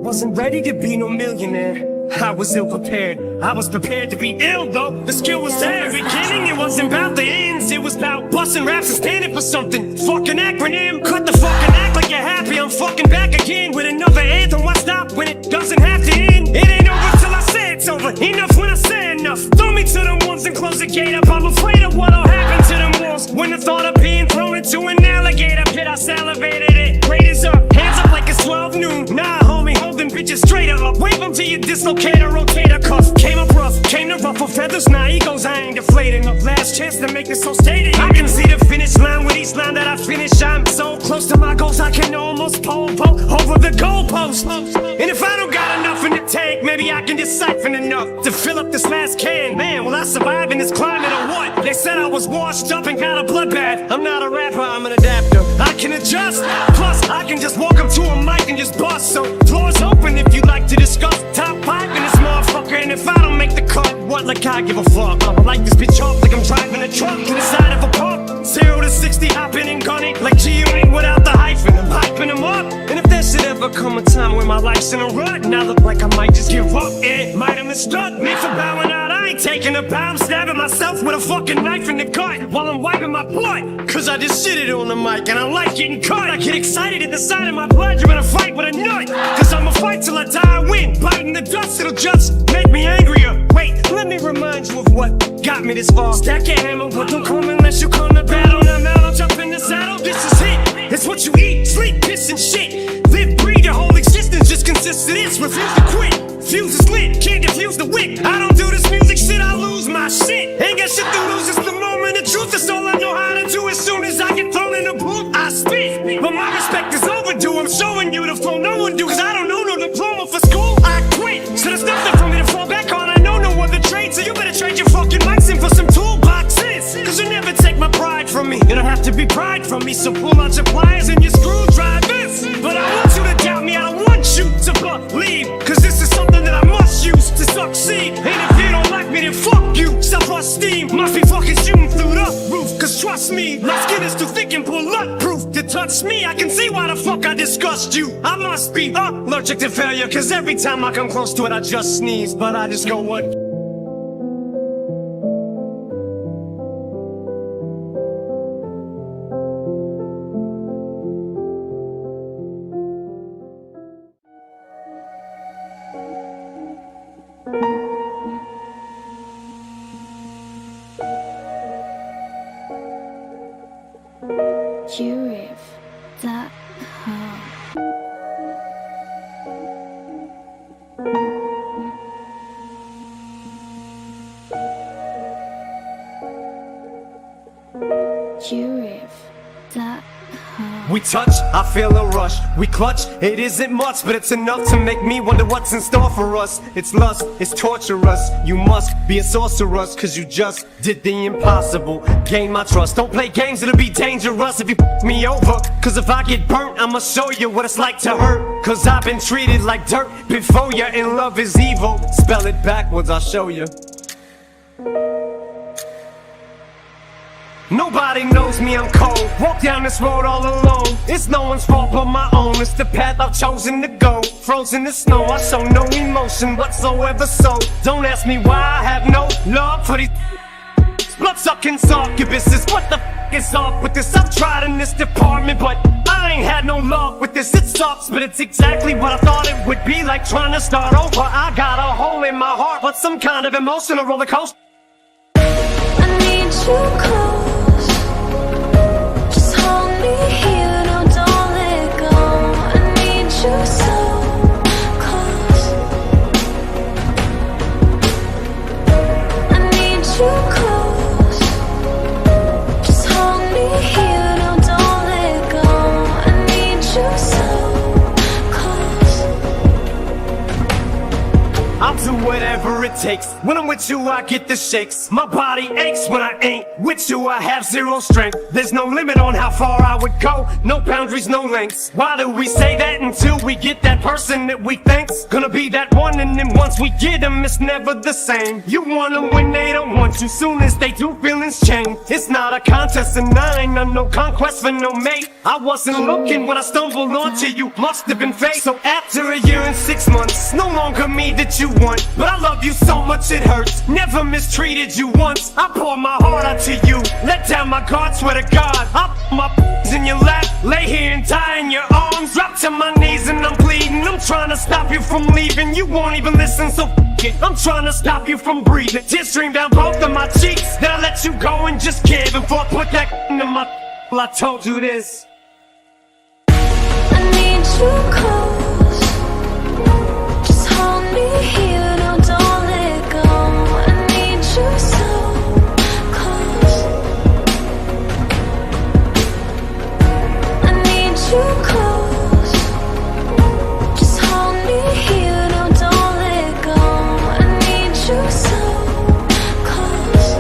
Wasn't ready to be no millionaire. I was ill prepared. I was prepared to be ill though. The skill was there. The beginning, it wasn't about the ends. It was about busting raps and standing for something. Fucking acronym. Cut the fucking act like you're happy. I'm fucking back again with another anthem. Why stop when it doesn't have to end? It ain't over till I say it's over. Enough when I say enough. Throw me to them walls and close the gate up. I'm afraid of what'll happen to them walls. When the thought of being thrown into an alligator pit, I salivated it. Raiders up. Hands up like it's 12 noon. Nah, homie, hold them bitches straight up. Wave them till you dislocate a rotator cuff. Came up rough, came to ruffle feathers. Now egos, I ain't deflating up. Last chance to make this so stated. I can see the finish line with each line that I finish. I'm so close to my goals, I can almost pole vault over the goalpost. And if I don't got enough in the tank, maybe I can just siphon enough to fill up this last can. Man, will I survive in this climate or what? They said I was washed up and got a bloodbath. I'm not a rapper, I'm an adapter. I can adjust, plus I can just walk up to a mic and just bust. So floor's open if you'd like to discuss. Top pipe in this motherfucker, and if I don't make the cut, what, like I give a fuck? I'ma light this bitch off like I'm driving a truck to the side of a pump. 0 to 60, hopping and gunning like G-Unit without the hyphen. I'm hyping them up, and if there should ever come a time where my life's in a rut, and I look like I might just give up, it might have mistook me for bowing out. I ain't taking a bow, I'm stabbing myself with a fucking knife in the gut while I'm wiping my blood, cause I just shitted on the mic and I like getting cut. I get excited at the sight of my blood. You're in a fight with a nut, cause I'ma fight till I die, I win. Biting the dust, it'll just make me angrier. Wait, let me remind you of what got me this far. Stack your hammer, but don't come unless you come to battle. Now I'll jump in the saddle, this is it. It's what you eat, sleep, piss and shit. Live, breathe, your whole existence just consists of this. Refuse to quit, fuse is lit, can't defuse the wick. I don't do this music shit, I lose my shit. Ain't got shit to lose, it's the moment of truth. That's all I know how to do. As soon as I get thrown in the booth, I spit. But my respect is overdue, I'm showing you the flow no one do. Cause I don't know no diploma for school, I quit. So there's nothing for me to fall back on, I know no other trade. So you better trade your fucking mics in for some toolboxes. Cause you never take my pride from me. It'll have to be pride from me. So pull out your pliers and your screwdrivers. But I want you to doubt me, I don't want you to believe. Cause this is something that I must use to succeed. And if you don't like me, then fuck you. Self-esteem must be fucking shooting through the roof. Cause trust me, my skin is too thick and bulletproof to touch me. I can see why the fuck I disgust you. I must be allergic to failure, cause every time I come close to it I just sneeze. But I just go what? Jurif.com. Jurif.com. We touch, I feel a rush. We clutch, it isn't much, but it's enough to make me wonder what's in store for us. It's lust, it's torturous. You must be a sorceress, cause you just did the impossible. Gain my trust, don't play games, it'll be dangerous if you f me over. Cause if I get burnt, I'ma show you what it's like to hurt. Cause I've been treated like dirt before you, and love is evil. Spell it backwards, I'll show you. Nobody knows me, I'm cold. Walk down this road all alone. It's no one's fault but my own. It's the path I've chosen to go. Frozen in snow, I show no emotion whatsoever. So don't ask me why I have no love for these blood-sucking succubuses. What the f is up with this? I've tried in this department, but I I ain't had no luck with this, it sucks, but it's exactly what I thought it would be. Like trying to start over. I got a hole in my heart, but some kind of emotional roller coaster. I need you close. Just hold me here, no, don't let go. I need you so close. I need you close. Just hold me here, no, don't let go. I need you so close. I'll do whatever it takes. When I'm with you, I get the shakes. My body aches when I ain't with you. I have zero strength. There's no limit on how far I would go. No boundaries, no lengths. Why do we say that until we get that person that we think's gonna be that one? And then once we get them, it's never the same. You want them when they don't want you. Soon as they do, feelings change. It's not a contest, and I ain't on no conquest for no mate. I wasn't looking when I stumbled onto you. Must have been fate. So after a year and 6 months, no longer me that you want. But I love you so much it hurts. Never mistreated you once. I pour my heart out to you. Let down my guard, swear to God. I put my in your lap. Lay here and die in your arms. Drop to my knees and I'm bleeding. I'm trying to stop you from leaving. You won't even listen, so f it. I'm trying to stop you from breathing. Tears stream down both of my cheeks. Then I let you go and just give. Before I put that into my well, I told you this. I need you close. Just hold me here, no, don't let go. I need you so close. I need you close. Just hold me here, no, don't let go. I need you so close.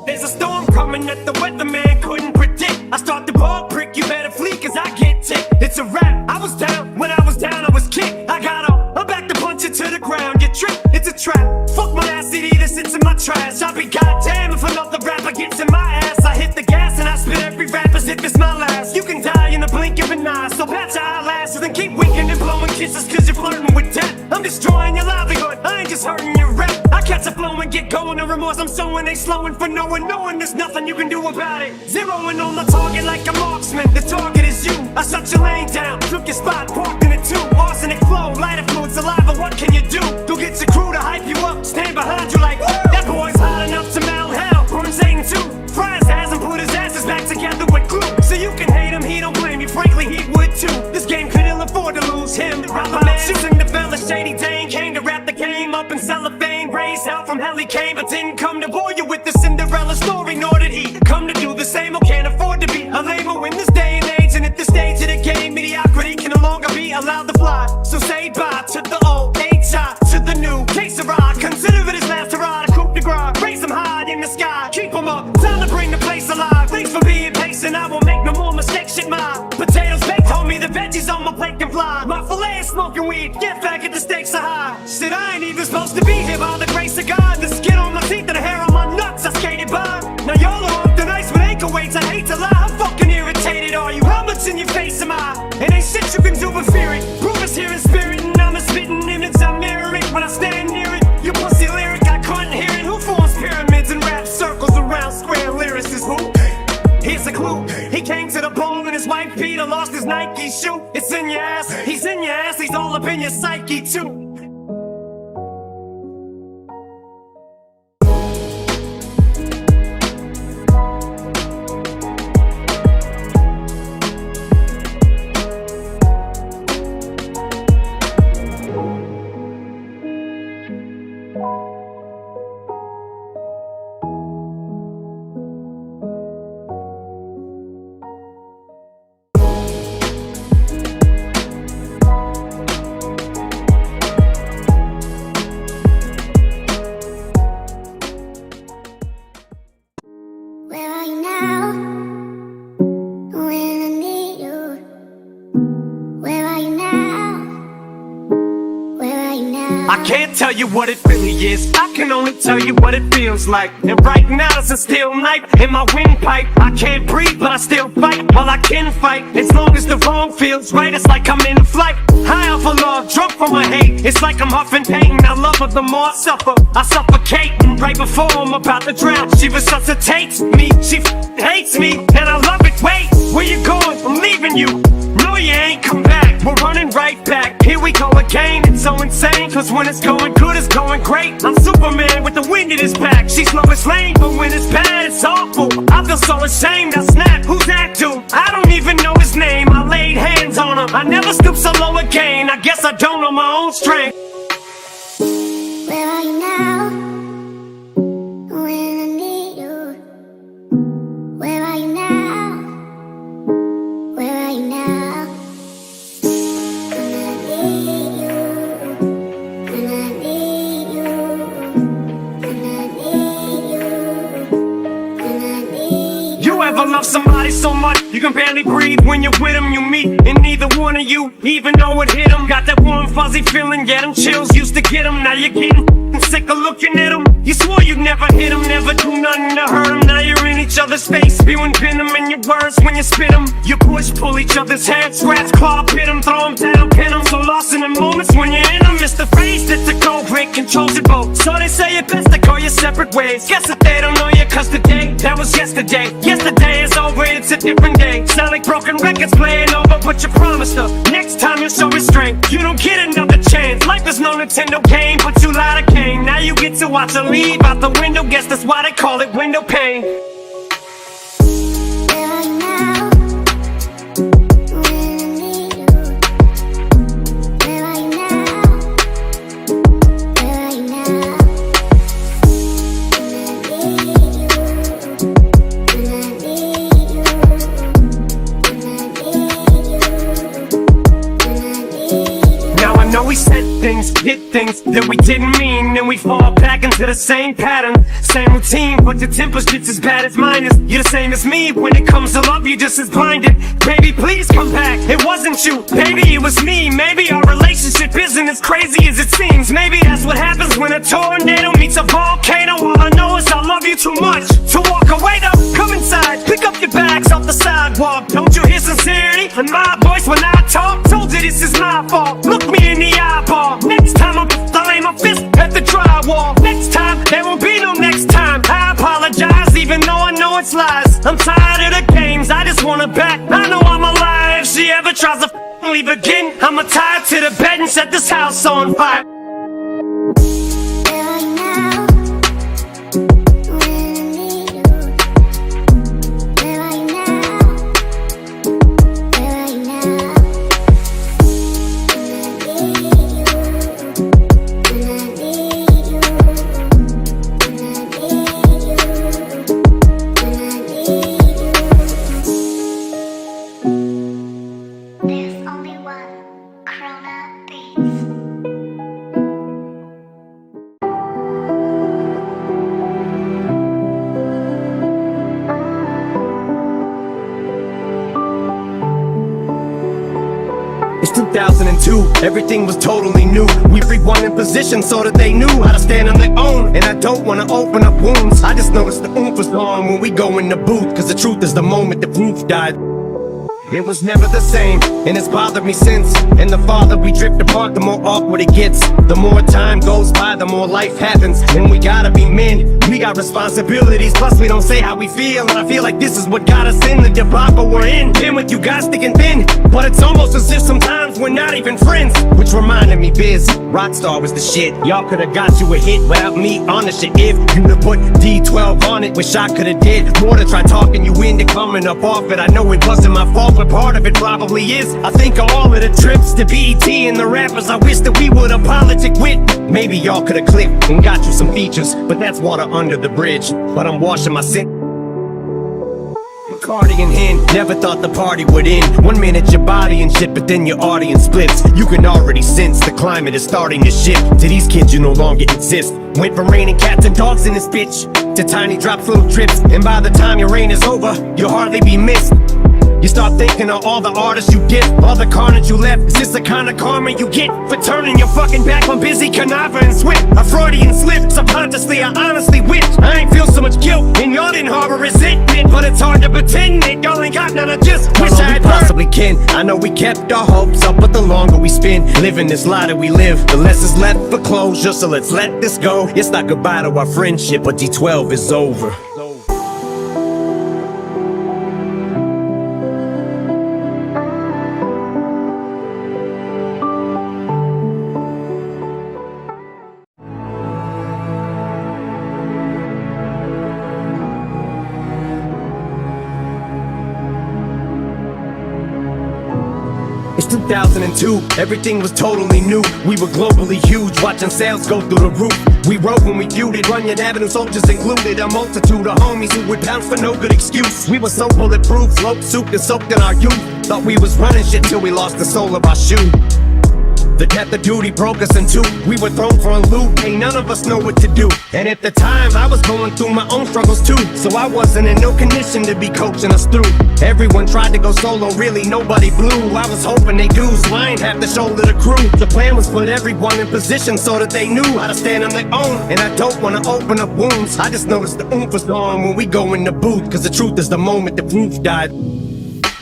There's a storm coming that the weatherman couldn't predict. I start the ball prick, you better flee cause I get ticked. It's a wrap, I was down, when I was down I was kicked. I got up, I'm back to punch it to the ground. You tricked, it's a trap. Fuck my ass CD that sits in my trash. I'll be goddamn if another rapper gets in my ass. I hit the gas and I spit every rap as if it's my last. You can die in the blink of an eye, so pat your eyelashes and keep winking and blowing kisses cause you're flirting with death. I'm destroying your livelihood, I ain't just hurting your rep. I catch a flow and get going, the remorse I'm sowing ain't slowing for no one, knowing there's nothing you can do about it. Zeroing on the target like a marksman, the target is you. I shut your lane down, took your spot, parked in it too. Arsenic flow, lighter fluid, saliva, what can you do? Go get your crew to hype you up, stand behind you like, woo! That boy's hot enough to melt hell, burn Satan too. Fries hasn't put his asses back together with glue. So you can hate him, he don't blame you, frankly he would too. This game could ill afford to lose him. Rapper man, shooting the fella Shady Dane, came to wrap the game up in cellophane. Raised hell from hell he came, but didn't come to bore you with the Cinderella story, nor did he come to do the same or can't afford to be a label in this day and age. And at this stage of the game, mediocrity can no longer be allowed to fly. So say bye to the old, H.I. to the new. Case of ride, consider it his last hurrah. Coup de grace, raise them high in the sky, keep them up, time to bring the place alive. Thanks for being patient, I won't make no more mistakes. Shit, my potatoes baked, told me the veggies on my plate can fly. My filet is smoking weed, get back at the stakes are high. Shit, I ain't even supposed to be here by the grace of God. The skin on my teeth and the hair on my nuts, I skated by. Now y'all are off the nice with ankle weights, I hate to lie. How fucking irritated are you? How much in your face am I? It ain't shit you can do but fear it. Proof is here in spirit, and I'm a spitting image, I mirror it when I stand near it. You pussy lyric, I couldn't hear it. Who forms pyramids and rap circles around square lyricists? Who? Here's a clue. He came to the bowl and his wife Peter lost his Nike shoe. It's in your ass, he's in your ass, he's all up in your psyche too. I can't tell you what it really is, I can only tell you what it feels like. And right now it's a steel knife in my windpipe. I can't breathe but I still fight, while I can fight. As long as the wrong feels right, it's like I'm in a flight. High off of love, drunk from my hate. It's like I'm huffing pain, I love her the more I suffer. I suffocate, and right before I'm about to drown, she resuscitates me, she hates me, and I love it. Wait, where you going? I'm leaving you. No, you ain't come back, we're running right back. Here we go again, it's so insane, cause when it's going good, it's going great. I'm Superman with the wind in his back. She's slow as lane, but when it's bad, it's awful. I feel so ashamed, I snap, who's that dude? I don't even know his name, I laid hands on him. I never stoop so low again, I guess I don't know my own strength. Where are you now? When I need you. Where are you now? Where are you now? When I need you. When I need you. When I need you. When I need you. You ever love somebody so much you can barely breathe when you're with them? You meet and neither one of you even know it hit them. Got that warm fuzzy feeling, yeah, them chills used to get them. Now you're getting sick of looking at them. You swore you'd never hit them, never do nothing to hurt them. Now you're in each other's face, spewing venom in your words when you spit them. You push, pull each other's hair, scratch, claw, pit them, throw them down, pin them. So lost in the moments when you're in them. It's the phrase that the cold break controls your boat. So they say it best to go your separate ways. Guess that they don't know you, cause today, that was yesterday. Yesterday is over, it's a different day. Sound like broken records playing over, but you promised her next time you'll show restraint. You don't get another chance. Life is no Nintendo game, but you lied to Kane. Now you get to watch her leave out the window. Guess that's why they call it window pane. Where are you now? When I need you. Where are you now? Where are you now? When I need you. When I need you. When I need you. When I need you. Now I know we said things, did things that we didn't mean, and we fall back into the same pattern, same routine, but your temper's just as bad as mine is. You're the same as me, when it comes to love, you're just as blinded. Baby, please come back, it wasn't you, baby, it was me. Maybe our relationship isn't as crazy as it seems. Maybe that's what happens when a tornado meets a volcano. All I know is I love you too much to walk away though. Come inside, pick up your bags off the sidewalk. Don't you hear sincerity in my voice when I talk? Told you this is my fault, look me in the eyeball. Next time I'll aim my fist at the drywall. Next time, there won't be no next time. I apologize even though I know it's lies. I'm tired of the games, I just want her back. I know I'm alive, if she ever tries to leave again, I'ma tie her to the bed and set this house on fire. Where are you now? When I need you. Where are you now? Where are you now? When I need you. When I need you. When I need you. When I need you. There's only one Corona Beats. It's 2002, everything was totally new. We everyone in position so that they knew how to stand on their own. And I don't wanna open up wounds, I just noticed the oomph was gone when we go in the booth. Cause the truth is the moment the roof died, it was never the same, and it's bothered me since. And the farther we drift apart, the more awkward it gets. The more time goes by, the more life happens. And we gotta be men, we got responsibilities. Plus we don't say how we feel, and I feel like this is what got us in the debacle we're in. Been with you guys thick and thin, but it's almost as if sometimes we're not even friends. Which reminded me, Biz, Rockstar was the shit. Y'all could've got you a hit without me on the shit. If you'd have put D12 on it, wish I could've did more to try talking you into coming up off it. I know it wasn't my fault, but part of it probably is. I think of all of the trips to BET and the rappers I wish that we would've politic with. Maybe y'all could've clicked and got you some features, but that's water under the bridge. But I'm washing my sin. Cardi in hand, never thought the party would end. 1 minute your body and shit, but then your audience splits. You can already sense the climate is starting to shift. To these kids you no longer exist. Went from raining cats and dogs in this bitch to tiny drops, little trips. And by the time your reign is over, you'll hardly be missed. You start thinking of all the artists you get, all the carnage you left. Is this the kind of karma you get for turning your fucking back on busy Canava and Swift? A Freudian slip, subconsciously I honestly wish I ain't feel so much guilt and y'all didn't harbor resentment. But it's hard to pretend that y'all ain't got none. I just wish I had possibly can. I know we kept our hopes up, but the longer we spend living this lie that we live, the less is left for closure. So let's let this go. It's not goodbye to our friendship, but D12 is over. It's 2002, everything was totally new. We were globally huge, watching sales go through the roof. We wrote when we feuded, Runyon Avenue soldiers included. A multitude of homies who would pounce for no good excuse. We were so bulletproof, float soaked and soaked in our youth. Thought we was running shit till we lost the sole of our shoe. The death of duty broke us in two. We were thrown for a loop, ain't none of us know what to do. And at the time, I was going through my own struggles too. So I wasn't in no condition to be coaching us through. Everyone tried to go solo, really nobody blew. I was hoping they do, so I ain't have to shoulder the crew. The plan was put everyone in position so that they knew how to stand on their own. And I don't wanna open up wounds, I just noticed the oomph was gone when we go in the booth. Cause the truth is the moment the proof died,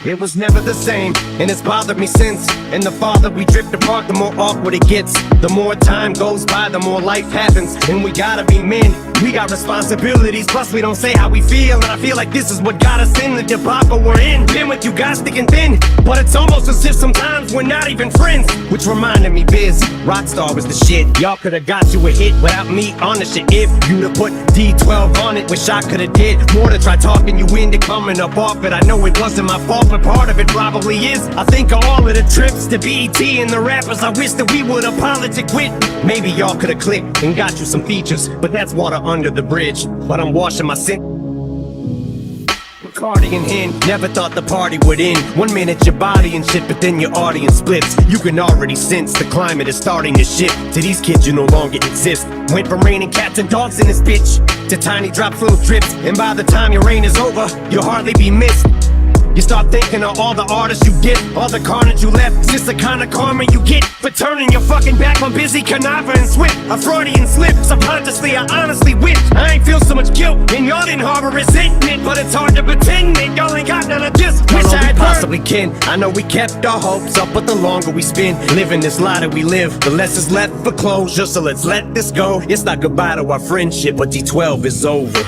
it was never the same, and it's bothered me since. And the farther we drift apart, the more awkward it gets. The more time goes by, the more life happens. And we gotta be men, we got responsibilities. Plus we don't say how we feel, and I feel like this is what got us in the debacle we're in. Been with you guys thick and thin, but it's almost as if sometimes we're not even friends. Which reminded me, Biz, Rockstar was the shit. Y'all could've got you a hit without me on the shit. If you'd have put D12 on it, wish I could've did more to try talking you into coming up off it. I know it wasn't my fault, but part of it probably is. I think of all of the trips to BET and the rappers I wish that we would've politic with. Maybe y'all could've clicked and got you some features, but that's water under the bridge. But I'm washing my sin. Cardi in hand, never thought the party would end. 1 minute your body and shit, but then your audience splits. You can already sense the climate is starting to shift. To these kids you no longer exist. Went from raining cats and dogs in this bitch to tiny drops, little drips. And by the time your reign is over, you'll hardly be missed. You start thinking of all the artists you get, all the carnage you left. Is this the kind of karma you get for turning your fucking back on busy Canava and Swift? A Freudian slip, subconsciously I honestly wish I ain't feel so much guilt and y'all didn't harbor resentment. But it's hard to pretend that y'all ain't got none. I just wish I had possibly can. I know we kept our hopes up, but the longer we spend living this lie that we live, the less is left for closure. So let's let this go. It's not goodbye to our friendship, but D12 is over.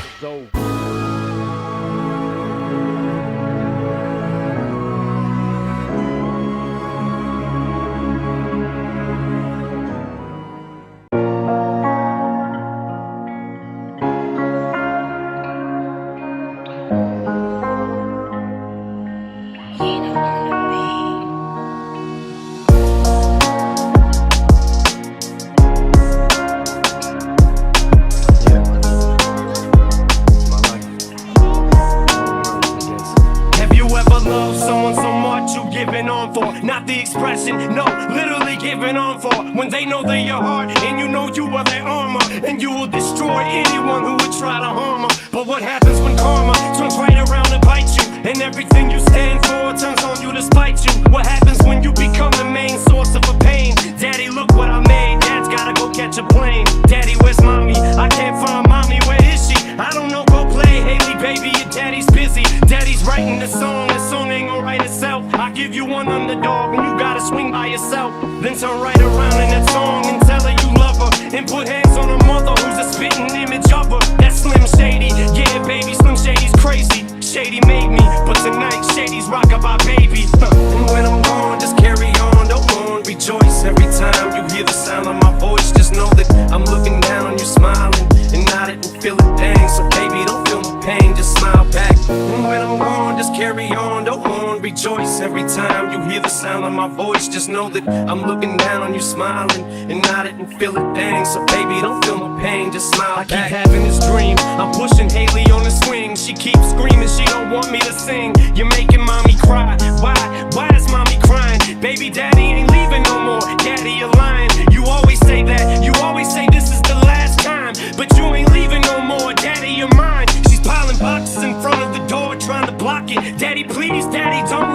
Not the expression, no, literally giving on for. When they know they're your heart, and you know you are their armor, and you will destroy anyone who would try to harm her. But what happens when karma turns right around and bites you, and everything you stand for turns on you to spite you? What happens when you become the main source of a pain? Daddy, look what I made, Dad's gotta go catch a plane. Daddy, where's mommy? I can't find mommy, where is she? I don't know, go play, Haley, baby, your daddy's busy. Daddy's writing the song ain't gonna write itself. I give you one underdog and you gotta swing by yourself. Then turn right around in that song and tell her you love her, and put hands on her mother who's a spitting image of her. That's Slim Shady, yeah baby, Slim Shady's crazy. Shady made me, but tonight Shady's rockabye baby. And when I'm gone, just carry on, don't mourn, rejoice. Every time you hear the sound of my voice, just know that I'm looking down on you, smiling and nodding and feeling dang. So baby, don't feel my pain, just smile back. And when I'm gone, just carry on, don't mourn, rejoice. Every time you hear the sound of my voice, just know that I'm looking down on you, smiling and nodding and feeling dang. So baby, don't feel my pain, just smile back. I keep having this dream, I'm pushing Haley on the swing. She keeps screaming, she don't want me to sing. You're making mommy cry, why is mommy crying? Baby, daddy ain't leaving no more, daddy, you're lying. You always say that, you always say this is the last time, but you ain't leaving no more, daddy, you're mine. She's piling boxes in front of the door, trying to block it. Daddy, please, daddy, don't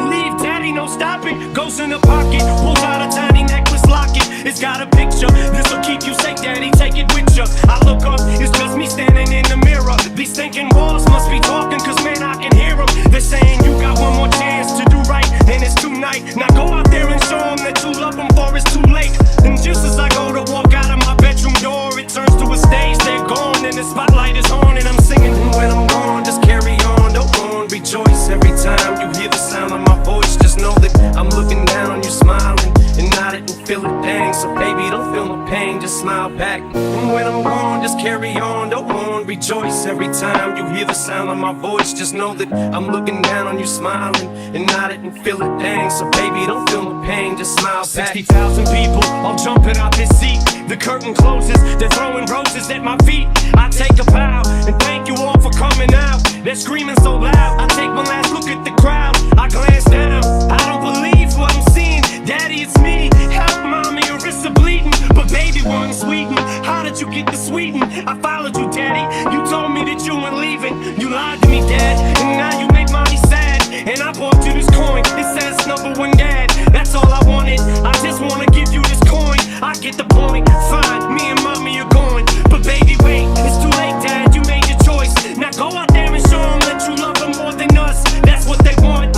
it's got a picture. This'll keep you safe, daddy, take it with ya. I look up, it's just me standing in the mirror. These thinking walls must be talking, cause man, I can hear them. They're saying you got one more chance to do right, and it's tonight. Now go out there and show them that you love them, for it's too late. And just as I go to walk out of my bedroom door, it turns to a stage, they're gone, and the spotlight is on, and I'm singing. And when I'm gone, just carry on, don't on, rejoice. Every time you hear the sound of my voice, just know that I'm looking down on you, smiling, and nodding and feel it, dang. So baby, don't feel no pain, just smile back. And when I'm gone, just carry on, don't on, rejoice. Every time you hear the sound of my voice, just know that I'm looking down on you, smiling, and nodding and feel it, dang. So baby, don't feel no pain, just smile back. 60,000 people all jumping out this seat. The curtain closes, they're throwing roses at my feet. I take a bow and thank you all for coming out. They're screaming so loud, I take one last look at the crowd. I glance down, I don't believe what I'm seeing. Daddy, it's me, help mommy, your wrists are bleeding. But baby, we're in Sweden, how did you get to Sweden? I followed you, daddy, you told me that you weren't leaving. You lied to me, dad, and now you make mommy sad. And I bought you this coin, it says #1 dad. That's all I wanted, I just wanna give you this coin. I get the point, fine, me and mommy are going. But baby, wait, it's too late, dad, you made your choice. Now go out there and show them that you love them more than us. That's what they want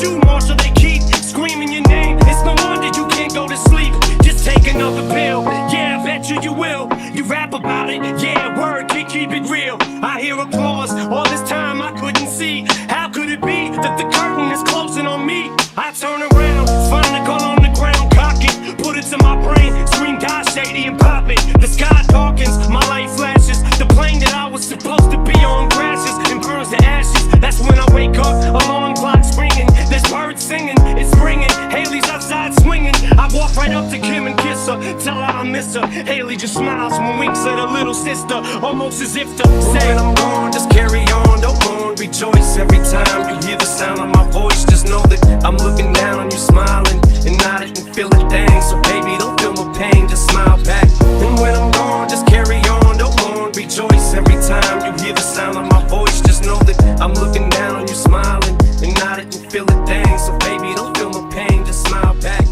you, Marshall, they keep screaming your name. It's no wonder you can't go to sleep. Just take another pill, yeah, I bet you will. You rap about it, yeah, word, keep it real. I hear applause, all this time I couldn't see. How could it be that the curtain is closing on me? I turn around, find a gun on the ground, cock it, put it to my brain, scream God shady and pop it. The sky darkens, my light flashes. The plane that I was supposed to be on crashes and burns to ashes. That's when I wake up, alarm clock's ringing. There's birds singing, it's springing. Haley's outside swinging. I walk right up to Kim and kiss her, tell her I miss her. Haley just smiles and winks at her little sister, almost as if to say, when I'm gone, just carry on, don't on, rejoice. Every time you hear the sound of my voice, just know that I'm looking down on you, smiling, and nodding and feel it, dang. So baby, don't feel no pain, just smile back. And when I'm gone, just carry on, don't on, rejoice. Every time you hear the sound of my voice, just know that I'm looking down on you, smiling, and nodding and feel it, dang. So baby, don't feel no pain, just smile back.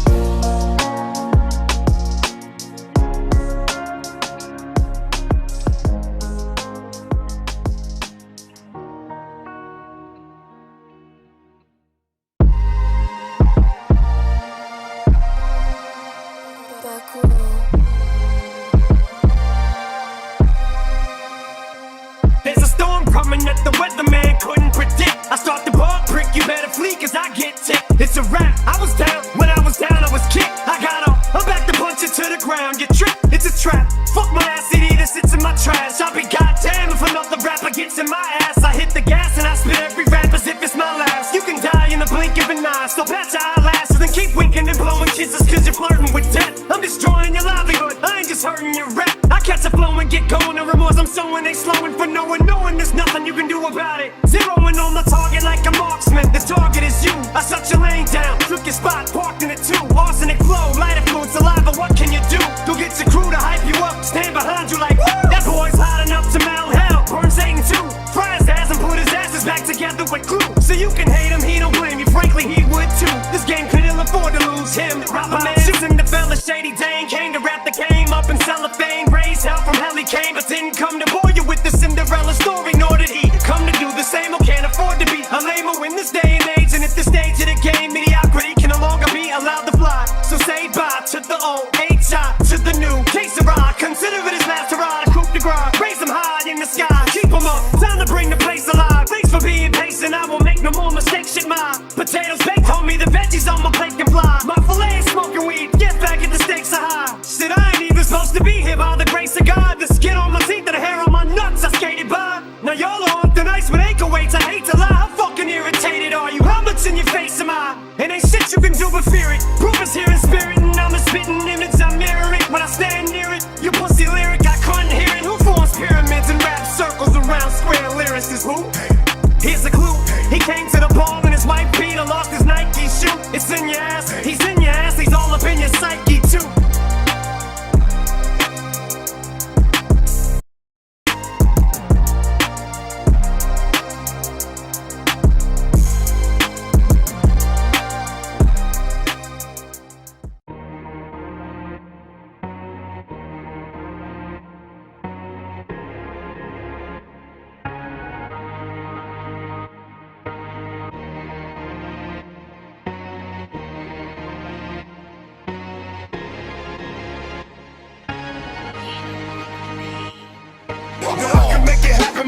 There's a storm coming that the weatherman couldn't predict. I start the ball prick, you better flee cause I get ticked. It's a rap, I was down, when I was down I was kicked. I got up, I'm back to punch it to the ground. You trip, it's a trap, fuck my ass CD that sits in my trash. I'll be goddamn if another rapper gets in my ass. I hit the gas and I spit every rap as if it's my last. You can die in the blink of an eye, so patch your eyelashes and keep winking and blowing kisses cause you're flirting with death. I'm destroying your livelihood, I ain't just hurting your rap. I catch a flow and get going, the remorse I'm sowing, they slowing for knowing there's nothing you can do about it. Zeroing on the target like a marksman, the target is you. I shut your lane down, took your spot, parked in it too. Arsenic flow, lighter fluid, saliva, what can you do? Go get your crew to hype you up, stand behind you like, woo! That boy's hot enough to mount hell, burns 8 and 2. Fry his ass and put his asses back together with glue. So you can hate him, he don't blame you, frankly he would too. This game could ill afford to lose him. Robber man, shooting the fella Shady Dane, came to rap the game up in cellophane. Raised hell from hell he came, but didn't come to bore you with the Cinderella story, nor did he come to do the same or can't afford to be a lamer in this day and age. And if the stage of the game, mediocrity can no longer be allowed to fly. So say bye to the old, H.I. to the new. Case of ride, consider it his last hurrah. Coupe de grace, raise him high in the sky, keep him up, time to bring the place alive. Thanks for being patient, I won't make no more mistakes. Shit, my potatoes baked, homie, the veggies on my plate can fly. My filet is smoking weed, get back at the stakes are high. Shit, I ain't even supposed to be here by the grace of God. The skin on my teeth and the hair on my nuts, I skated by. Now y'all are on thin ice with ankle weights, I hate to lie. How fucking irritated are you? How much in your face am I? And ain't shit you can do but fear it. Proof is here in spirit, and I'm a spitting image I'm mirroring.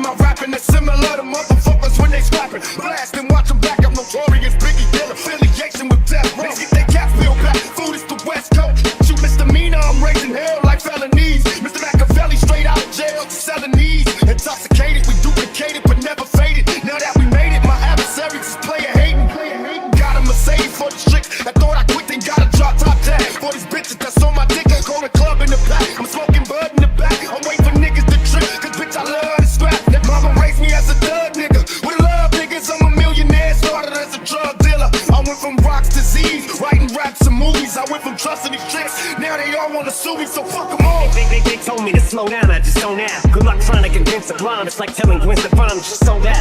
my rapping is similar to motherfuckers when they scrapping. Blast and watch them back, I'm notorious Biggie dealer. Affiliation with death row. Get they caps peeled back, food is the West Coast. You misdemeanor, I'm raising hell like felonies. Mr. Machiavelli straight out of jail, selling these. Intoxicated, we duplicated but never faded. Now that we made it, my adversaries is player hating. Got a Mercedes for the tricks that thought I quit, they got a drop top tag. For these bitches that's on my dick, I go to club in the back. I'm smoking bud in the back, I'm waiting for niggas to trip. Cause bitch, I love to scrap. That mama raised me as a thug nigga. With love niggas, I'm a millionaire, started as a drug dealer. I went from rocks to Z's, writing raps and movies. I went from trusting these tricks, now they all wanna sue me, so fuck them all. They told me to slow down, I just don't now. Good luck trying to convince a blonde, it's like telling Gwen Stefani, just so that.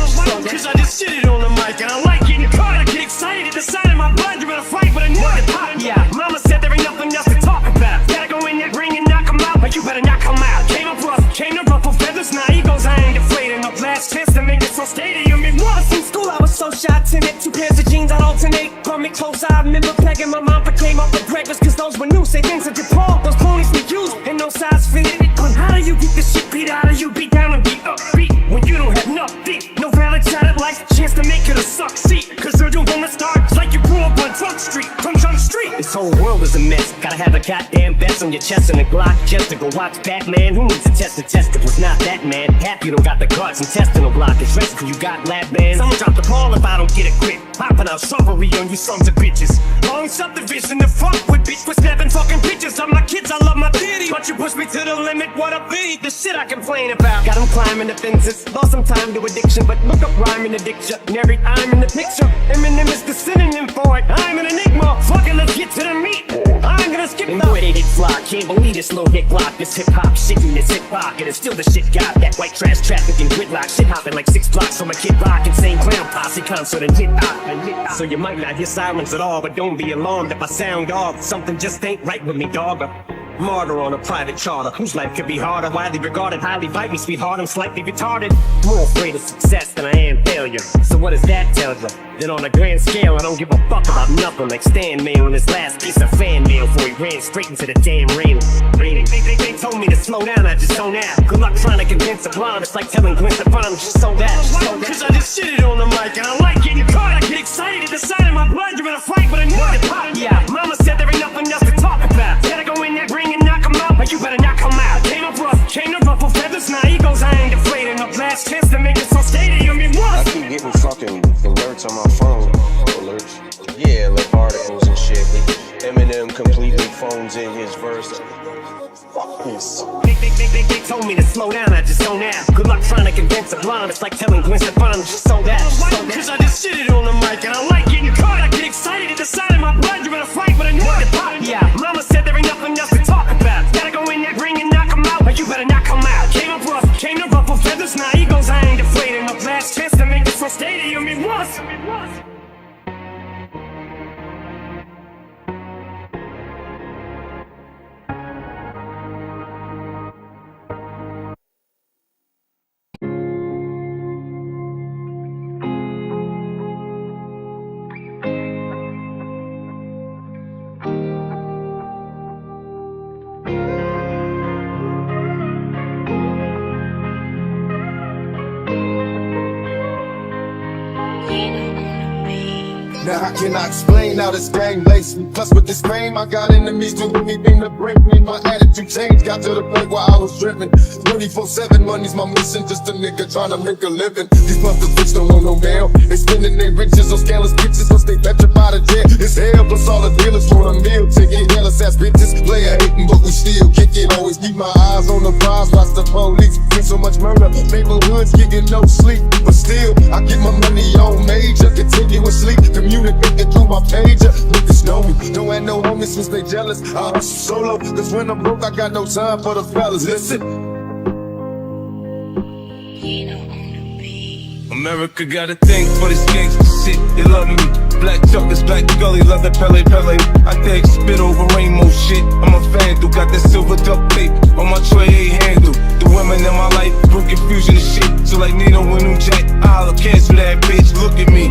Cause I just shit it on the mic and I like getting caught, I get excited. The sight of my blood, you're in a fight with a nigga pop. Yeah, mama said there ain't nothing else to talk about. Gotta go in that ring and knock him out, but you better not come out. Came up rough, came to ruffle feathers, now egos, I ain't afraid of no last chance to make it so stadium. It was in school, I was so shy, timid. 2 pairs of jeans, I'd alternate. Call me close, I remember pegging my mom for came up with breakfast, cause those were new. Say things that you Paul, those ponies we use, and no size fitted. How do you get the shit beat out of you? Beat down and beat upbeat when you don't have nothing. No valid shot at life, chance to make it a succeed. Cause you're doing the start, it's like you grew up on Trump Street. From Trump Street. This whole world is a mess. Gotta have a goddamn vest on your chest and a Glock just to go watch Batman. Who needs a test to test? It was not that man. Half you don't got the guts, intestinal blockage. Rest of you got lab bands. Someone drop the ball if I don't get a grip. Popping out chivalry on you sons of bitches. Long subdivision to fuck with, bitch. We're snapping fucking pictures of my kids. I love my theory, but you push me to the limit. What a beat, the shit I complain about. Got them climbing the fences. Lost some time to addiction, but look up rhyme in the dictionary. I'm in the picture. Eminem is the synonym for it. I'm an enigma. Fuck it, let's get to the meat. I'm gonna skip the boy, they hit fly. Can't believe this little hit block. This hip hop shit in this hip hop. And it's still the shit got that white trash traffic and gridlock. Shit hopping like 6 blocks from a Kid Rock. Insane clown posse concert and hit hop. So you might not hear sirens at all, but don't be alarmed if I sound off. Something just ain't right with me, dog. Martyr on a private charter, whose life could be harder. Widely regarded, highly bite me, sweetheart, I'm slightly retarded. More afraid of success than I am failure. So what does that tell you? Then on a grand scale, I don't give a fuck about nothing. Like Stan Mail on his last piece of fan mail before he ran straight into the damn railing. They told me to slow down, I just don't out. Good luck trying to convince a blonde, it's like telling Gwen Stefani, just so that. Cause I just shit it on the mic and I like getting caught, I get excited. The sight of my blood, you're in a fight with a nigga pop. Yeah, mama said there ain't nothing else to talk about. Gotta go in that ring and knock him out, but you better not come out. Came up rough, came to ruffle feathers, now egos, I ain't afraid of no last chance to make it so stadium. It I was. keep getting fucking alerts on my phone. Alerts? Yeah, like articles and shit. Eminem completely phones in his verse. Fuck this. They told me to slow down, I just don't out. Good luck trying to convince a blonde, it's like telling Gwen Stefani, just so that. Cause I just shit it on the mic and I like getting caught, I get excited. At the sight of my blood, you're in a fight with a nigga pop. Yeah, mama said there ain't nothing else to talk about. Gotta go in that ring and knock him out, but you better not come out. Came up rough, came to ruffle feathers, now egos, I ain't afraid of no last chance to make it so stadium. It was. Now I cannot explain how this game laced me. Plus with this fame, I got enemies do anything to break me. My attitude changed, got to the point where I was driven 24/7, money's my mission, just a nigga trying to make a living. These motherfuckers don't want no mail. They spending their riches on scandalous bitches, once they petrified of jail. It's hell, plus all the dealers want a meal ticket. Jealous ass bitches, player hating, but we still kick it. Always keep my eyes on the prize, watch the police. Been so much murder, neighborhoods getting no sleep. But still, I get my money on major, continuously communicating through my pager. Niggas know me, don't have no homies since they jealous. I hustle solo, cause when I'm broke, I got no time for the fellas. Listen. America got a thing for this gangsta shit, they love me. Black chocolates, black gully, love the Pele. I think spit over rainbow shit. I'm a Pxndo, got that silver duct tape on my tray handle. The women in my life bring confusion and shit. So like Nino and New Jack, I'll cancel that bitch, look at me.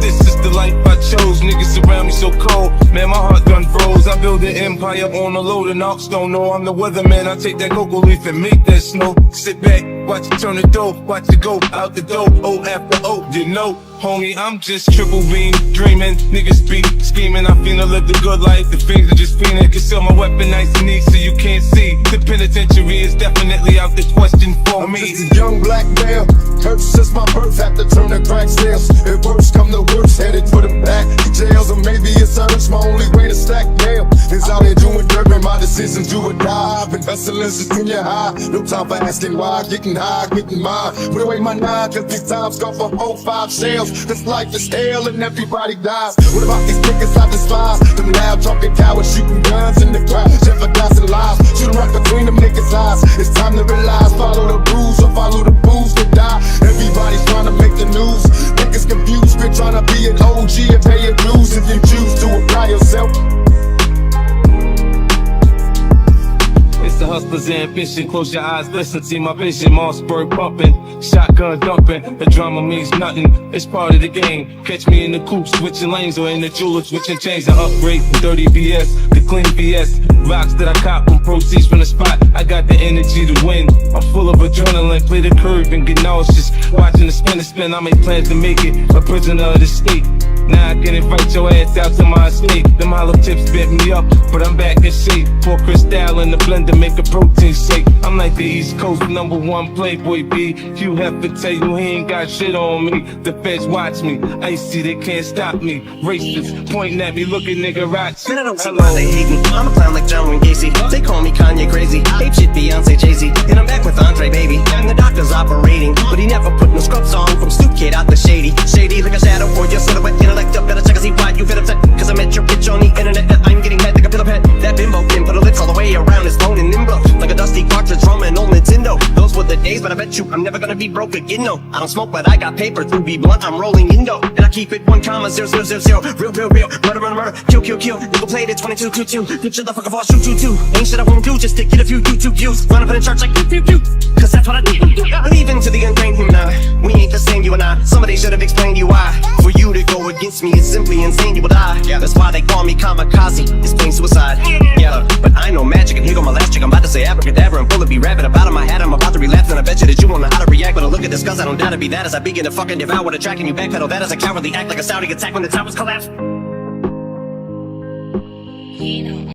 This is the life I chose, niggas around me so cold. Man, my heart done froze, I build an empire. empire on a load and ox don't know I'm the weatherman. I take that cocoa leaf and make that snow. Sit back, watch it turn the dough, watch it go out the door. O after O, you know, homie, I'm just triple beam dreaming. Niggas be scheming, I finna live the good life. The fiends are just fiending. Conceal my weapon nice and neat so you can't see. The penitentiary is definitely out the question for I'm me. just a young black male, hurt since my birth, have to turn to crack sales. If worse come to worse, headed for the back jails, or maybe it's urge. My only way to stack mail is out here doing dirt. My decisions do or die. I've been hustling since junior high. No time for asking why. Getting high, getting mine. Put away my 9, cause these times go for 05 sales. This life is hell and everybody dies. What about these niggas I despise? Them loud talking cowards shooting guns in the crowd, jeopardizing lives. Shooting right between them niggas' eyes. It's time to realize, follow the rules or follow the booze to die. Everybody's trying to make the news. Niggas confused, quit trying to be an OG and pay your dues if you choose to apply yourself. It's the hustler's ambition. Close your eyes, listen, see my vision. Mossberg pumping, shotgun dumping. The drama means nothing, it's part of the game. Catch me in the coupe, switching lanes, or in the jeweler, switching chains. I upgrade from dirty BS to clean BS. Rocks that I cop from proceeds from the spot. I got the energy to win. I'm full of adrenaline, play the curve and get nauseous. Watching the spin, I make plans to make it a prisoner of the state. Now I can invite your ass out to my estate. Them hollow tips bent me up, but I'm back in shape. Pour Cristal in the blender, make a protein shake. I'm like the East Coast #1 playboy B. Hugh Hefner tell you he ain't got shit on me. The feds watch me, icy, they can't stop me. Racists pointing at me, looking nigga rocks. Man, I don't see why they hate me. I'm a clown like John Wayne Gacy. They call me Kanye crazy. Ape shit Beyonce, Jay-Z. And I'm back with Andre, baby. And the doctor's operating, but he never put no scrubs on. From Stoop Kid out the shady. Shady like a shadow for your silhouette. Intellect up, better check and see why you feel upset. Cause I met your bitch on the internet. I'm getting mad like a pillow pet. That bimbo can put her lips all the way around his phone and nimble. Like a dusty cartridge from an old Nintendo. Those were the days, but I bet you I'm never gonna be broke again, no. I don't smoke, but I got paper to be blunt. I'm rolling Indo. And I keep it 1,000,000. Real. Murder. Kill. Nickel plated 22. Picture the fuck of all shoot. Ain't shit I won't do just to get a few YouTube views. Run up in church like pew. Cause that's what I do. Leaving to the untrained human eye. We ain't the same, you and I. Somebody should have explained you why. For you to go against me is simply insane, you will die. Yeah, that's why they call me kamikaze. It's plain suicide. Yeah, but I know magic, and here go my last chick. I'm about to say abracadabra and pull it, be rapping about in my head. I'm about to relapse, and I bet you that you won't know how to react. But I look at this, cause I don't doubt to be that as I begin to fucking devour the track, and you backpedal that as a cowardly act like a Saudi attack when the towers collapse.